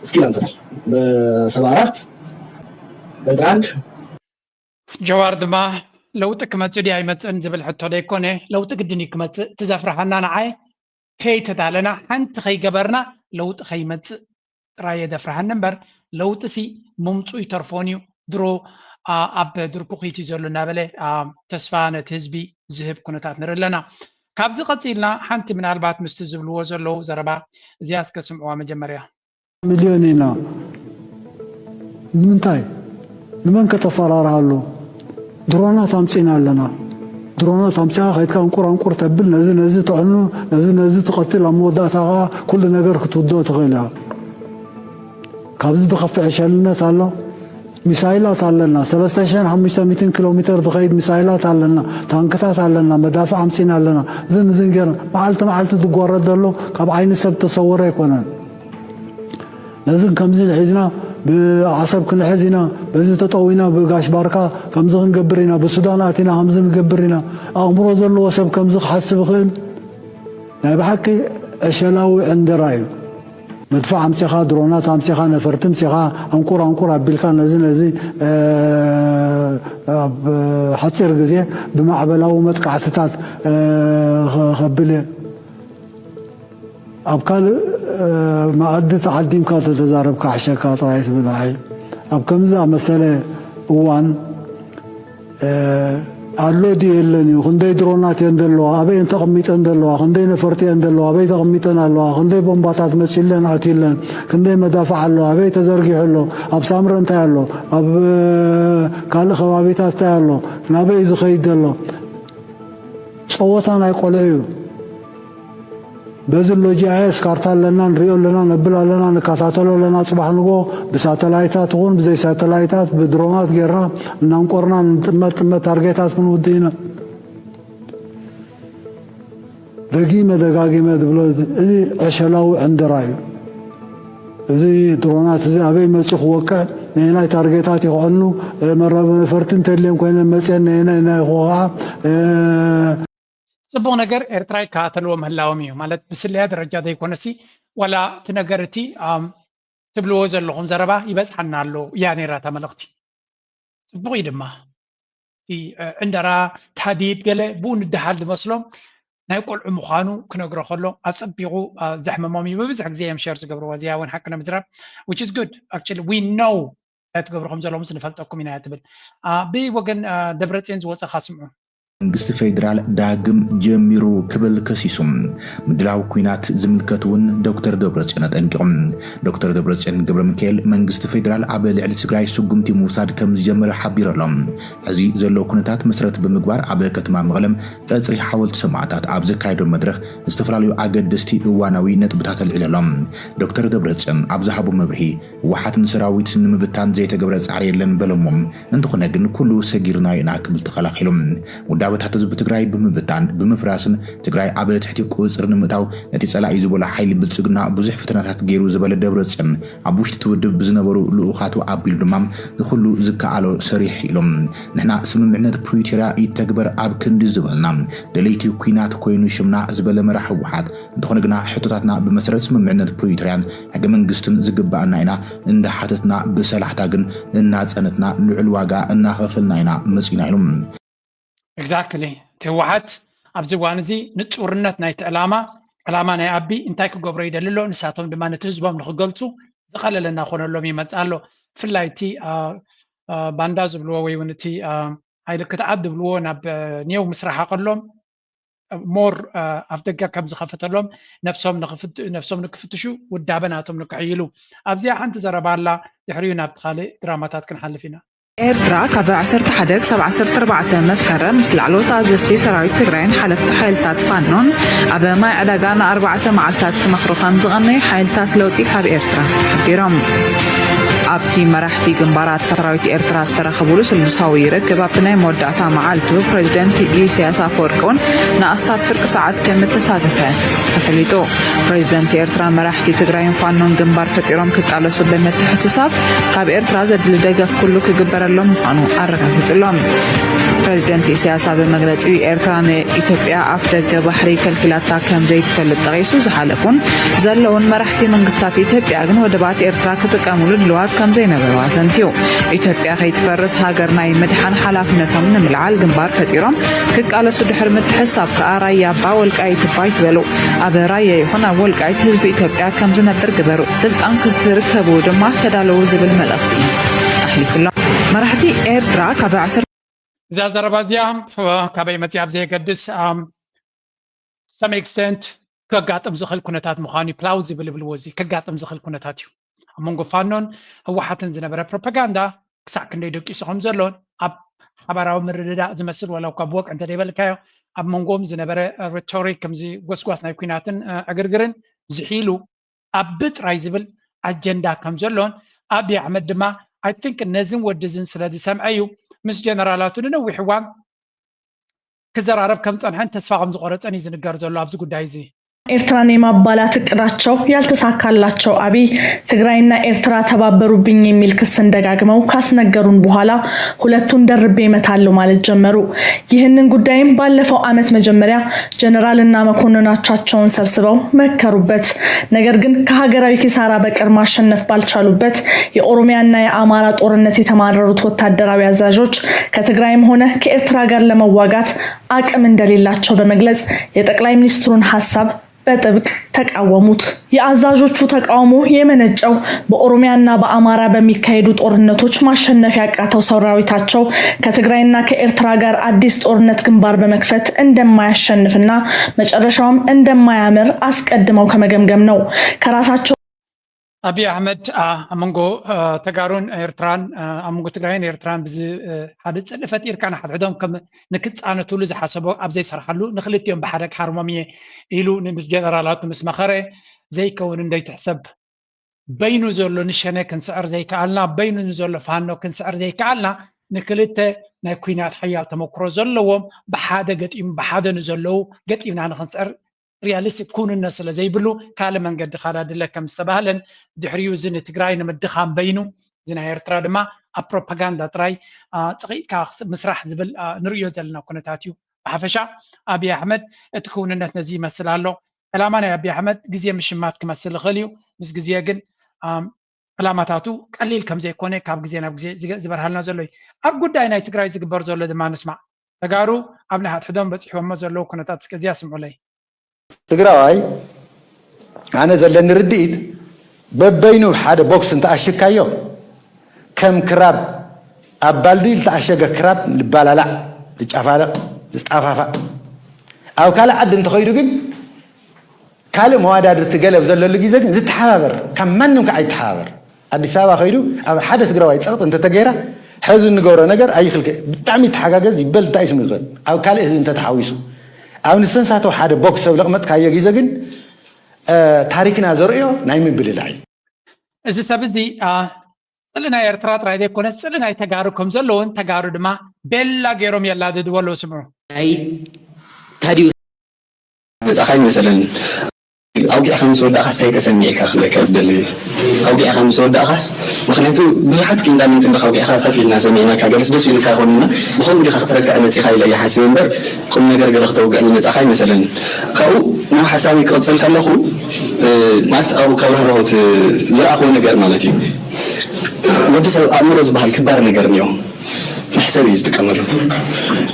እስኪል አንተናል በ74 በ91 ጀዋር ድማ ለውጥ ክመጽእ ዲ ኣይመጽእን ዝብል ሕቶ ደይኮነ ለውጥ ግድን ክመጽእ ትዘፍርሐና ንዓይ ከይተዳለና ሓንቲ ከይገበርና ለውጥ ከይመጽእ ጥራይ የደፍርሐን እምበር ለውጥ ሲ ምምፁ ይተርፎን እዩ ድሮ ኣብ ድርኩኺት እዩ ዘሎ እናበለ ተስፋ ነቲ ህዝቢ ዝህብ ኩነታት ንርኢ ኣለና ካብዚ ቀፂልና ሓንቲ ምናልባት ምስቲ ዝብልዎ ዘለዉ ዘረባ እዚኣ እስከስምዕዋ መጀመርያ ሚልዮን ኢና ንምንታይ ንመን ከተፈራርሃሉ ድሮናት ኣምፂና ኣለና ድሮናት ኣምፂኻ ከይድካ እንቁራንቁር ተብል ነዚ ትዕኑ ነዚ ትቐትል ኣብ መወዳእታኻ ኩሉ ነገር ክትውድኦ ትኽእል ኢኻ ካብዚ ዝኸፍዕ ሸልነት ኣሎ ሚሳይላት ኣለና 3500 ኪሎ ሜትር ዝኸይድ ሚሳይላት ኣለና ታንክታት ኣለና መዳፍዕ ኣምፂና ኣለና ዝን ገይርና መዓልቲ ዝጓረድ ዘሎ ካብ ዓይኒ ሰብ ተሰወረ ኣይኮነን ነዝን ከምዚ ንሒዝና ብዓሰብ ክንሕዝ ኢና በዚ ተጠዊና ብጋሽ ባርካ ከምዚ ክንገብር ኢና ብሱዳን ኣቲና ከምዚ ንገብር ኢና ኣእምሮ ዘለዎ ሰብ ከምዚ ክሓስብ ይኽእል ናይ ብሓቂ ዕሸላዊ ዕንደራ እዩ መድፋዕ ኣምፂኻ ድሮናት ኣምፂኻ ነፈርቲ ኣምፂኻ ኣንቁር ኣቢልካ ነዚ ኣብ ሓፂር ግዜ ብማዕበላዊ መጥቃዕትታት ከብል ኣብ ካልእ ማኣዲ ተዓዲምካ ተተዛረብካ ሓሸካ ጥራይ ትብል ኣብ ከምዚ መሰለ እዋን ኣሎ ዲ የለን እዩ ክንደይ ድሮናት እየን ዘለዋ ኣበየን ተቐሚጠን ዘለዋ ክንደይ ነፈርቲ እየን ዘለዋ ኣበይ ተቐሚጠን ኣለዋ ክንደይ ቦምባታት መፂለን ኣትዩለን ክንደይ መዳፍዕ ኣለዋ ኣበይ ተዘርጊሑ ኣሎ ኣብ ሳምረ እንታይ ኣሎ ኣብ ካልእ ከባቢታት እንታይ ኣሎ ናበይ ዝኸይድ ዘሎ ፀወታ ናይ ቆልዑ እዩ በዚ ሎጂአይኤስ ካርታ ኣለና ንሪኦ ኣለና ነብል ኣለና ንከታተሎ ኣለና ፅባሕ ንጎ ብሳተላይታት እውን ብዘይ ሳተላይታት ብድሮናት ጌርና እናንቆርና ንጥመት ታርጌታት ክንውድእ ኢና ደጋጊመ ዝብሎ እዚ ዕሸላዊ ዕንደራ እዩ እዚ ድሮናት እዚ ኣበይ መፅኡ ክወቅዕ ንናይ ታርጌታት ይኽዕኑ መረበ ነፈርቲ እንተድልየን ኮይነን መፅአን ናይ ክወቕዓ ጽቡቕ ነገር ኤርትራ ይከታተልዎ ምህላዎም እዩ ማለት ብስለያ ደረጃ ዘይኮነሲ ዋላ እቲ ነገር እቲ تبلو زلهم زربا يبس حنا له يعني راتا ملقتي بغي دما في عندنا تحديد قال بون الدحال مسلم نايقول مخانو كنقرا خلو اصبيغو زحمه مامي ببزح زي ام شيرز قبروا وزيا وين حقنا مزراب which is good actually we know that قبرهم زلهم سنفلتكم من هاتبل بي وجن دبرتين زوصا خاصمو መንግስቲ ፌደራል ዳግም ጀሚሩ ክብል ከሲሱም ምድላው ኩናት ዝምልከቱን ዶክተር ደብረጽዮን ጠንቂቆም ዶክተር ደብረጽዮን ገብረ ሚካኤል መንግስቲ ፌደራል ኣብ ልዕሊ ትግራይ ስጉምቲ ምውሳድ ከም ዝጀመረ ሓቢሮሎም እዚ ዘሎ ኩነታት መሰረት ብምግባር ኣብ ከተማ መቐለም ቀጽሪ ሓወልቲ ሰማዕታት ኣብ ዘካይዶ መድረኽ ዝተፈላለዩ ኣገደስቲ እዋናዊ ነጥብታት ኣልዕሎም ዶክተር ደብረጽዮን ኣብ ዝሃቡ መብርሂ ወሓትን ሰራዊት ንምብታን ዘይተገብረ ጻዕሪ የለን በለሞም እንትኾነ ግን ኩሉ ሰጊርና ኢና ክብል ተኸላኺሎም ዳበታት ህዝብ ትግራይ ብምብታን ብምፍራስን ትግራይ ኣብ ትሕቲ ቁጽር ንምእታው እቲ ጸላኢ ዝበለ ሓይሊ ብልጽግና ብዙሕ ፈተናታት ገይሩ ዝበለ ደብረጽዮን ኣብ ውሽጢ ትውድብ ዝነበሩ ልኡኻቱ ኣቢሉ ድማ ዝኹሉ ዝከኣሎ ሰሪሕ ኢሎም ንሕና ስምምዕነት ፕሪቶሪያ ይተግበር ኣብ ክንዲ ዝበልና ደለይቲ ኩናት ኮይኑ ሽምና ዝበለ መራሒ ህወሓት እንትኾነ ግና ሕቶታትና ብመሰረት ስምምዕነት ፕሪቶሪያን ሕገ መንግስትን ዝግባአና ኢና እንዳሓተትና ብሰላሕታ ግን እናጸነትና ልዑል ዋጋ እናኸፈልና ኢና መጺና ኢሎም exactly ተዋሓት ኣብዚ ዋን እዚ ንጹርነት ናይቲ ዕላማ ናይ ኣቢ እንታይ ክገብሮ ይደልሎ ንሳቶም ድማ ነቲ ህዝቦም ንኽገልጹ ዝቐለለና ኮነሎም ይመጻሎ ብፍላይ እቲ ባንዳ ዝብልዎ ወይ እውን እቲ ሃይለ ክትዓድ ዝብልዎ ናብ ኒው ምስራሕ ከሎም ሞር ኣፍ ደጋ ከም ዝኸፈተሎም ነፍሶም ንክፍትሹ ውዳበናቶም ንክሕይሉ ኣብዚኣ ሓንቲ ዘረባላ ድሕሪኡ ናብ ካልእ ድራማታት ክንሓልፍ ኢና ኤርትራ ካብ 11-14 መስከረም ምስ ላዕለዎት ኣዘዝቲ ሰራዊት ትግራይን ሓለፍቲ ሓይልታት ፋኖን ኣብ ማይ ዕዳጋ ን4 መዓልትታት ክመኽሩ ከም ዝቐነዩ ሓይልታት ለውጢ ካብ ኤርትራ ሓቢሮም ኣብቲ መራሕቲ ግንባራት ሰራዊት ኤርትራ ዝተረኸብሉ ስልሳዊ ርክብ ኣብቲ ናይ መወዳእታ መዓልቱ ፕሬዚደንት ኢሳያስ ኣፈወርቂ እውን ንኣስታት ፍርቂ ሰዓት ከም እተሳተፈ ተፈሊጡ ፕሬዚደንት ኤርትራ መራሕቲ ትግራይን ፋኖን ግንባር ፈጢሮም ክቃለሱ ብምትሕስሳብ ካብ ኤርትራ ዘድሊ ደገፍ ኩሉ ክግበረሎም ምዃኑ ኣረጋጊጹሎም ፕሬዚደንት ኢሳያስ ኣብ መግለጺ ኤርትራ ንኢትዮጵያ ኣፍ ደገ ባሕሪ ከልኪላታ ከም ዘይትፈልጥ ጠቒሱ ዝሓለፉን ዘለውን መራሕቲ መንግስታት ኢትዮጵያ ግን ወደባት ኤርትራ ክጥቀሙሉ ድልዋት ከም ዘይነበረዋ ሰንቲዩ ኢትዮጵያ ከይትፈርስ ሃገር ናይ ምድሓን ሓላፍነቶም ንምልዓል ግንባር ፈጢሮም ክቃለሱ ድሕሪ ምትሕሳብ ከዓ ራያ ኣባ ወልቃይት ባይ ትበሉ ኣብ ራያ ይኹን ኣብ ወልቃይት ህዝቢ ኢትዮጵያ ከም ዝነብር ግበሩ ስልጣን ክትርከቡ ድማ ተዳለዉ ዝብል መልእኽቲ ኣሕሊፉሎም መራሕቲ ኤርትራ ካብ 10 እዛ ዘረባ እዚኣ ካበይ መፅኣ ኣብ ዘይገድስ some extent ከጋጥም ዝኽእል ኩነታት ምዃኑ plausible ይብልዎ እዚ ከጋጥም ዝኽእል ኩነታት እዩ ኣብ መንጎ ፋኖን ህወሓትን ዝነበረ ፕሮፓጋንዳ ክሳዕ ክንደይ ደቂሱ ከም ዘሎን ኣብ ሓበራዊ ምርድዳእ ዝመስል ወላው ካብ ወቅ እንተደይበልካዮ ኣብ መንጎም ዝነበረ ሬቶሪክ ከምዚ ጎስጓስ ናይ ኩናትን ዕግርግርን ዝሒሉ ኣብ ብጥራይ ዝብል ኣጀንዳ ከም ዘሎን ኣብይ ኣሕመድ ድማ I think ነዝን ወድዝን ስለ ዝሰምዐ እዩ ምስ ጀነራላቱ ንነዊሕ እዋን ክዘራረብ ከም ፀንሐን ተስፋ ከም ዝቆረፀን እዩ ዝንገር ዘሎ ኣብዚ ጉዳይ እዚ ኤርትራን የማባላት እቅዳቸው ያልተሳካላቸው አብይ ትግራይና ኤርትራ ተባበሩብኝ የሚል ክስ እንደጋግመው ካስነገሩን በኋላ ሁለቱን ደርቤ ይመታሉ ማለት ጀመሩ። ይህንን ጉዳይም ባለፈው አመት መጀመሪያ ጀነራልና መኮንናቻቸውን ሰብስበው መከሩበት። ነገር ግን ከሀገራዊ ኪሳራ በቀር ማሸነፍ ባልቻሉበት የኦሮሚያና የአማራ ጦርነት የተማረሩት ወታደራዊ አዛዦች ከትግራይም ሆነ ከኤርትራ ጋር ለመዋጋት አቅም እንደሌላቸው በመግለጽ የጠቅላይ ሚኒስትሩን ሐሳብ በጥብቅ ተቃወሙት። የአዛዦቹ ተቃውሞ የመነጨው በኦሮሚያና በአማራ በሚካሄዱ ጦርነቶች ማሸነፍ ያቃተው ሰራዊታቸው ከትግራይና ከኤርትራ ጋር አዲስ ጦርነት ግንባር በመክፈት እንደማያሸንፍና መጨረሻውም እንደማያምር አስቀድመው ከመገምገም ነው። ከራሳቸው አብይ አህመድ አመንጎ ተጋሩን ኤርትራን አመንጎ ትግራይን ኤርትራን ብዝ ሓደ ጽልፈት ኢርካና ሓድሕዶም ከም ንክጻነቱሉ ዝሓሰቦ ኣብ ዘይሰርሓሉ ንኽልቲኦም ብሓደ ሓርሞም ኢሉ ምስ ጀነራላቱ ምስ መኸረ ዘይከውን እንደይትሕሰብ በይኑ ዘሎ ንሸነ ክንስዕር ዘይከኣልና በይኑ ዘሎ ፋኖ ክንስዕር ዘይከኣልና ንክልተ ናይ ኩናት ሓያል ተመክሮ ዘለዎም ብሓደ ገጢም ብሓደ ንዘለዉ ገጢምና ንክንስዕር realistic كوننا سلا زي بلو كاله منقد خالد لك كم استبهلن دحريو زين تግራይ ንምድኻም በይኑ ዝና ኤርትራ ድማ ኣብ ፕሮፓጋንዳ ጥራይ ጽቂካ መስራሕ ዝብል ንሪዮ ዘለና ኩነታት እዩ ብሓፈሻ አብይ አህመድ እቲ ኩንነት ነዚ ይመስል ኣሎ ዕላማ ናይ አብይ አህመድ ግዜ ምሽማት ክመስል ይኽእል እዩ ምስ ግዜ ግን علاماتاتو قليل كم زي كونه كاب جزينا بجزي زبرهالنا زلوي أب قد أي ناي تقرأي زقبر زلو دما نسمع تقارو أبني حد حدهم بس يحوم زلو كنا تاتسكزيا سمعوا لي تقرأي أنا زلني رديت ببينو حدا بوكس انت أشكايو كم كراب أبالدي تأشجع كراب لبالا لا تجافا تستعفا أو كلا عد انت خيرو جن كلا مواد تقلب زلوا اللي جيزك زت حابر كم منو قاعد حابر أدي سوا خيرو أو حدا تقرأي تسقط أنت تجيره حزن نجورا نجر أي خلك تعمي تحقق زبل تايس من غير أو كلا إذا أنت تحاويسه أو نسنس هاتو حدا بوكس ولا قمت كايا جيزك تاريخنا زرقيو نايم بالله إذا سبزي لنا إرترات رايدة كنا لنا تجارو كم زلون تجارو دما بلا غيرهم يلا دولو سمعوا أي تاريخ أخي مثلا أوجي خمس ود أخس هيك سمي كخلك أزدلي أوجي خمس ود أخس وخليته بيحد كنا من تنبخ أوجي أخس خفي الناس مينا كجلس دس اللي كهوننا بخون اللي خطر كأنت سخاي لا يحسين بر كم نقدر جلخت أوجي أنا أخي مثلا كأو ما حسابي كأتصل كم أخو ما أو كأو هروت زر أخو نقدر مالتي ودس أمروز بهالكبار نقدر اليوم حسابي يستكمل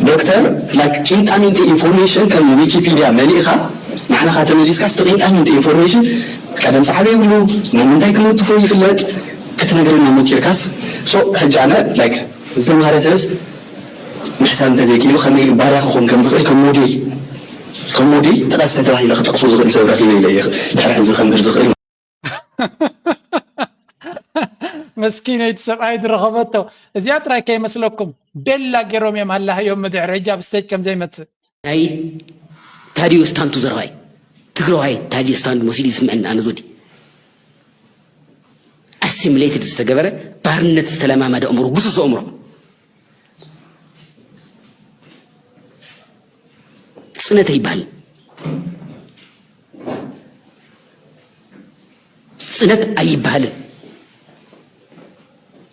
دكتور like أنت أمين information كان ويكيبيديا مليئة نحن خاطر نديسكاس تقين أمين information كلام صحابي يقولوا من دايكم تفوي في الوقت كتنا قلنا مكيركاس so هجانا like زي ما هرسس محسن تزكيلو خلينا بارك خون كم زغير كمودي تقاس تتوهي لخط أقصو زغير سورة فينا إلى يخ دحر زغير زغير مسكينة يتسبعي رغبته زيادة راي كي مسلوكم بلا جيروم يا مهلا يوم مدع رجع بستيج كم زي ما تس هاي تاريو ستان تزرعي تقرأي تاريو ستان مسيل يسمعنا أنا زودي assimilated استجبره بارنت استلامه مدى عمره بسوس عمره سنة يبال سنة أي بال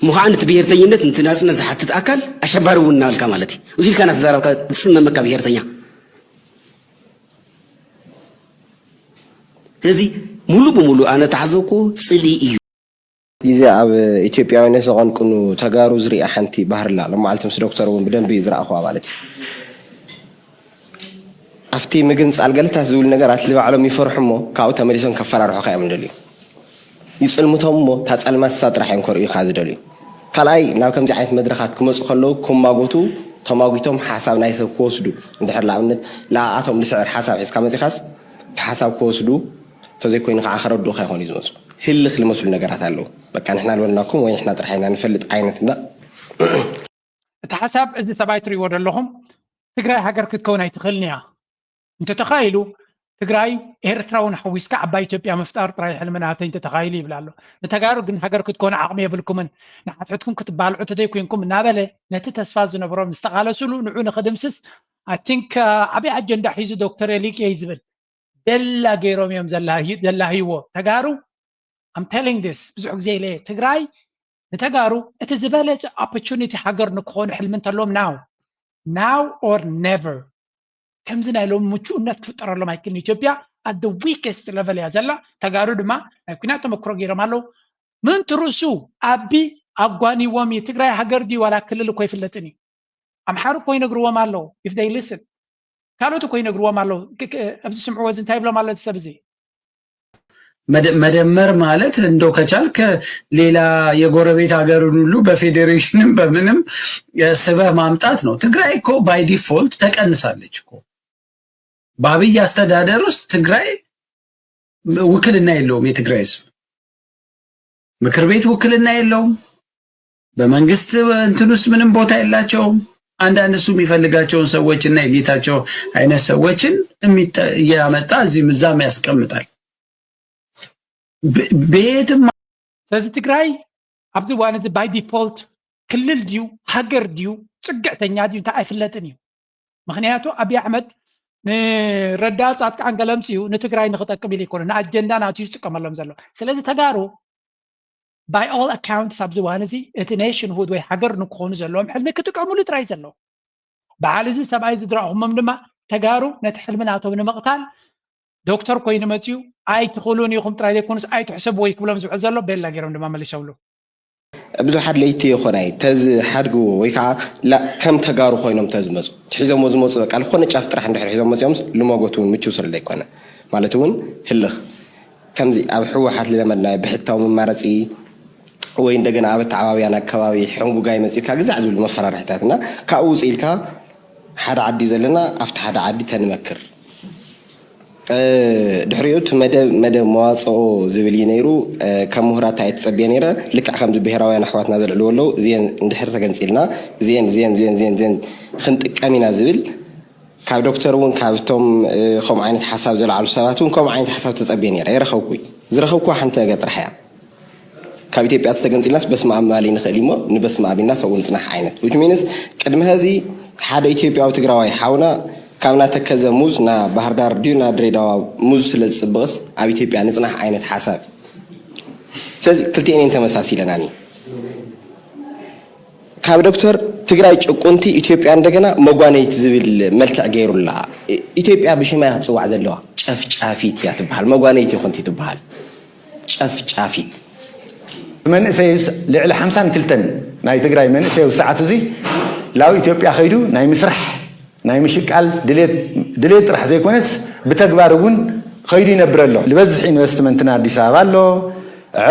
مخانة بيرتينت انت ناس نزحت تتأكل أشبار ونال كمالتي وزي كانت زارك سنة مكة بيرتينيا هذه ملو بملو أنا تعزوكو صلي إيو إذا أب إثيوبيا ونسقون كنوا تجارو زري أحنتي بحر لا لما علتم سدكتور وبدن بيزرع أخوة بالتي أفتي مجنس الجلت هزول نجارات اللي بعلم يفرحمه كاو تمريسون كفر روح خيام دليل يسأل متهمه تسأل ما السطر حين كوري خاز دليل كلاي ناو كم جاءت مدرخات كم خلوا كم ماجوتو تماجيتهم حساب نايس كوسدو ندحر لا أتهم لسعر حساب إذا كم زي خاص حساب كوسدو تزي كوين آخر الدو خيهون يزوج هل خل مسؤول نجارات له بكان إحنا لوناكم وين إحنا ترحينا نفلت عينتنا تحسب إذا سبعة ريورد لهم تقرأ هاجر كتكون هاي تخلنيها أنت تخيلوا تقرأي إيرتراون حويسك عباي إثيوبيا مفتار تراي حلمنا هاتين تتخيلي بلالو نتجارو جن هاجر كتكون عقمية بالكمن نحت عندكم كتب بالعو تديكو ينكم نابله نتتسفاز نبرو مستقالة سلو نعون خدمسس I think عبي أجندة حيزو دكتور إليك يزبل دلا جيروم يوم زلا هيو تجارو I'm telling this بزعق زي ليه تقرأي نتجارو اتزبالة opportunity حجر نكون حلمن تلوم now or never كم زنا لهم مشو الناس كفتر لهم هيكل إثيوبيا at the weakest level يا زلا تجارو دما لكن أنتم مكروجي رمالو من ترسو أبي أقواني وامي تقرأي هجر دي ولا كل اللي كوي في اللتني أم حارو كوي نجروا مالو if they listen كانوا تكوي نجروا مالو أبز سمعوا وزن تايب له مالو تسبزي መደመር ማለት እንደው ከቻልክ ሌላ የጎረቤት ሀገርን ሁሉ በፌዴሬሽንም በምንም ስበህ ማምጣት ነው። ትግራይ እኮ ባይ ዲፎልት ተቀንሳለች እኮ በአብይ አስተዳደር ውስጥ ትግራይ ውክልና የለውም። የትግራይ ህዝብ ምክር ቤት ውክልና የለውም። በመንግስት እንትን ውስጥ ምንም ቦታ የላቸውም። አንዳንድ እሱ የሚፈልጋቸውን ሰዎችና የጌታቸው አይነት ሰዎችን እያመጣ እዚህም እዛም ያስቀምጣል። ቤትም ስለዚህ ትግራይ ኣብዚ ዋን እዚ ባይ ዲፎልት ክልል ድዩ ሃገር ድዩ ፅግዕተኛ ድዩ እንታይ ኣይፍለጥን እዩ ምክንያቱ ኣብይ ኣሕመድ ንረዳእ ፃጥቃን ገለምፅኡ ንትግራይ ንክጠቅም ኢሉ ይኮነ ንኣጀንዳ ናቱ ዝጥቀመሎም ዘሎ ስለዚ ተጋሩ ባይ ኦል ኣካውንትስ ኣብዚ ዋን እዚ እቲ ኔሽንሁድ ወይ ሃገር ንክኾኑ ዘለዎም ሕልሚ ክጥቀምሉ ጥራይ ዘሎ በዓል እዚ ሰብኣይ ዝድረኹሞም ድማ ተጋሩ ነቲ ሕልሚ ናቶም ንምቕታል دكتور كوين متيو أي تقولون يخم ترايدي كونس أي تحسب ويكبلهم زوج زلوا بيلا جيرهم دم مالي شغله ብዙ ሓድ ለይቲ ይኾናይ ተዝ ሓድግዎ ወይ ከዓ ላ ከም ተጋሩ ኮይኖም ተዝመፁ ትሒዞም ዝመፁ በቃ ዝኾነ ጫፍ ጥራሕ እንድሕር ሒዞም መፅኦም ልመጎቱ እውን ምቹው ስለ ዘይኮነ ማለት እውን ህልኽ ከምዚ ኣብ ሕወሓት ዝለመድናዮ ብሕታዊ መማረፂ ወይ እንደገና ኣብ ተዓባብያን ኣከባቢ ሕንጉጋይ መፂካ ግዛዕ ዝብሉ መፈራርሕታትና ካብኡ ውፅእ ኢልካ ሓደ ዓዲ ዘለና ኣብቲ ሓደ ዓዲ ተንመክር ድሕሪኡት መደብ መዋፅኦ ዝብል እዩ ነይሩ ከም ምሁራት ኣይተፀብየ ነይረ ልክዕ ከምዚ ብሄራውያን ኣሕዋትና ዘልዕልዎ ኣለዉ እዚአን እንድሕር ተገንፂልና እዚአን ክንጥቀም ኢና ዝብል ካብ ዶክተር እውን ካብቶም ከምኡ ዓይነት ሓሳብ ዘለዓሉ ሰባት እውን ከምኡ ዓይነት ሓሳብ ተፀብየ ነይረ ይረኸብኩ ዝረኸብኩ ሓንቲ ነገር ጥራሕ እያ ካብ ኢትዮጵያ ተገንፂልናስ በስመ አብ ማሊ ንኽእል እሞ ንበስመ አብ ኢልና ሰው ንፅናሕ ዓይነት which means ቅድሚ ሕዚ ሓደ ኢትዮጵያዊ ትግራዋይ ሓውና ካብና ተከዘ ሙዝ ና ባህር ዳር ድዩ ና ድሬዳዋ ሙዝ ስለ ዝፅብቕስ ኣብ ኢትዮጵያ ንፅናሕ ዓይነት ሓሳብ ስለዚ ክልቲአን ተመሳሲለናኒ ካብ ዶክተር ትግራይ ጭቁንቲ ኢትዮጵያ እንደገና መጓነይት ዝብል መልክዕ ገይሩላ ኢትዮጵያ ብሽማ ክትፅዋዕ ዘለዋ ጨፍጫፊት እያ ትበሃል መጓነይቲ ይኹንቲ ትበሃል ጨፍጫፊት መንእሰይ ልዕሊ 52 ናይ ትግራይ መንእሰይ ሰዓት እዚ ላው ኢትዮጵያ ኸይዱ ናይ ምስራሕ ናይ ምሽቃል ድሌት ጥራሕ ዘይኮነስ ብተግባር እውን ኸይዱ ይነብር ኣሎ ልበዝሕ ኢንቨስትመንትና ኣዲስ ኣበባ ኣሎ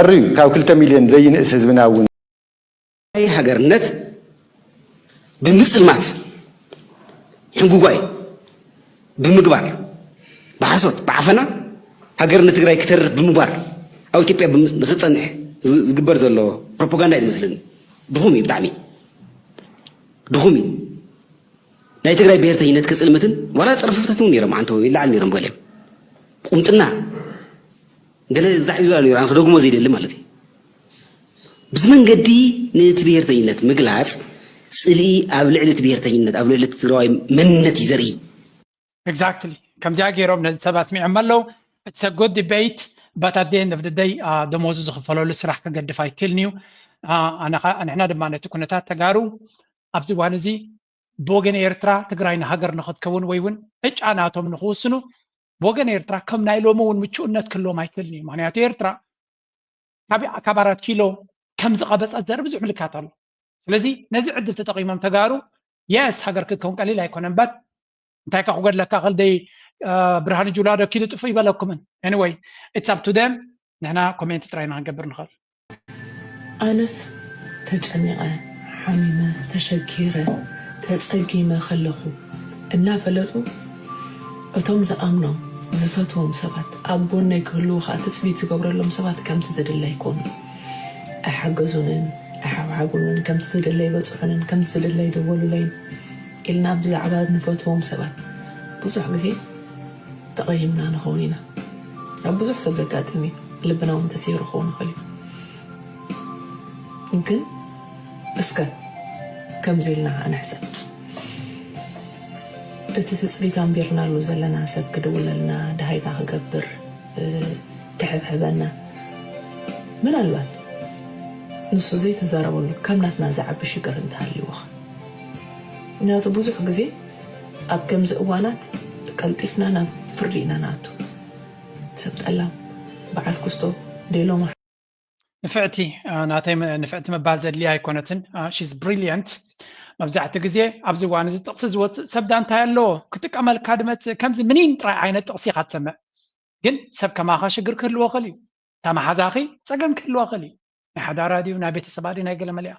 ዕርዩ ካብ 2 ሚልዮን ዘይንእስ ህዝብና እውን ኣይ ሃገርነት ብምፅልማት ሕንጉጓይ ብምግባር ብሓሶት ብዓፈና ሃገርነት ትግራይ ክተርፍ ብምግባር ኣብ ኢትዮጵያ ንኽፀንሕ ዝግበር ዘሎ ፕሮፓጋንዳ ይመስለኒ ድኹም እዩ ብጣዕሚ ድኹም እዩ ናይ ትግራይ ብሄርተኝነት ከፅልመትን ዋላ ፀርፍታት እውን ነይሮም ዓንተ ይለዓል ነይሮም ገሊኦም ቁምጥና ገለ ዛዕቢባ ነይሩ ኣንኸ ደግሞ ዘይደሊ ማለት እዩ ብዚ መንገዲ ነቲ ብሄርተኝነት ምግላፅ ፅልኢ ኣብ ልዕሊ እቲ ብሄርተኝነት ኣብ ልዕሊ እቲ ትግራዋይ መንነት እዩ ዘርኢ ኤግዛክትሊ ከምዚኣ ገይሮም ነዚ ሰባት ስሚዖም ኣለው it's a good debate but at the end of the day ደሞዙ ዝኽፈለሉ ስራሕ ከገድፍ ኣይክእልን እዩ ንሕና ድማ ነቲ ኩነታት ተጋሩ ኣብዚ እዋን እዚ بوغن إيرترا تقرأين هاجر نخد كون ويون إيش أنا أتوم نخوصنو بوغن إيرترا كم نايلومون متشونت كله ما يكلني معناته إيرترا كبارات كيلو كم زقابس أزر بزعم الكاتل لذي نزع عدة تقييم تجارو ياس هاجر كتكون قليل هيكون بات انتاك أقول لك أقل دي برهان جولاد كيلو تفي بالكم anyway it's up to them نحنا كومنت تراينا نقبر نخل أنس تجنيقة حميمة تشكيرة تسقيمة خلقو النافلتو أتوم زأمنو زفتهم سبات أبونا يكلو خاتسبيت قبر لهم سبات كم تزد الله يكون أحجزونن أحوابونن كم تزد الله يبصحونن كم تزد الله يدولوا لين إلنا بزعباد نفتهم سبات بزح جزي تقيمنا نخونينا بزح سبزكاتمي لبنا ومتسير خون خلي يمكن بس كم زيلنا أنا حسب تتسبيت عم بيرنا له زلنا حسب كده ولا لنا ده هيدا هجبر تعب حبنا من الوقت نص زي تزاربوا له كم نتنازع بشكر انتهى الوخ ناتو بوزح جزي أب كم زقوانات كلتفنا نا فرينا ناتو سبت ألم بعد كستو ديلو مح نفعتي ناتي نفعت مبال زد لي هيكونتن she's brilliant مبزعت جزي أبزي وانز تقصز سبدا انت هالو كتك عمل كادمت كمز منين ترى عينة تقصي خات سمع جن سب كما خاش جر كل وخلي تام حزاخي سجن كل وخلي حدا راديو نابت سبادي ناقل مليا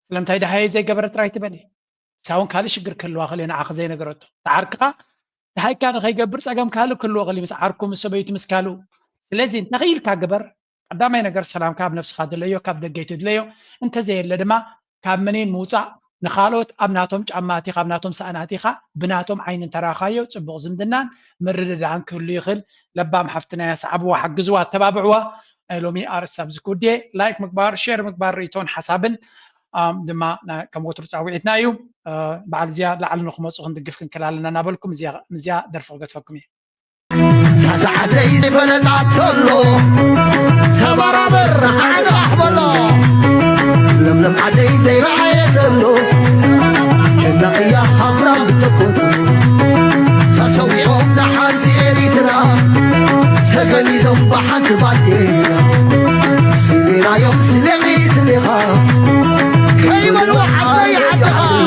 سلام تايدا هاي زي قبرت رايت بني ساون كالش جر كل وخلي أنا أخذ زي نقرته تعركها هاي كان خي جبر سجن كالو كل وخلي مس عاركم السبيت مسكالو لازم نغير كجبر قدام ينقر سلام كاب نفس خاد ليو كاب دقيت ليو انت زي اللي دما كاب منين موصع نخالوت ابناتهم جاماتي ابناتهم ساناتي خا بناتهم عين تراخايو صبغ زمدنان مرد عن كل يخل لبام حفتنا يسعبوا حجزوا تبابعوا لومي ارسب زكودي لايك مقبار شير مقبار ريتون حسابن دما كم وتر تعويتنا يوم بعد زياد لعل نخمص وندقفكن كلالنا نابلكم مزيا درفق تفكم تزعلي فلتات صلو تبرابر عاد أحبلو لملم علي زي رعاية صلو كنقيا حفرا بتفوتو تسويهم نحان سيريتنا يحرق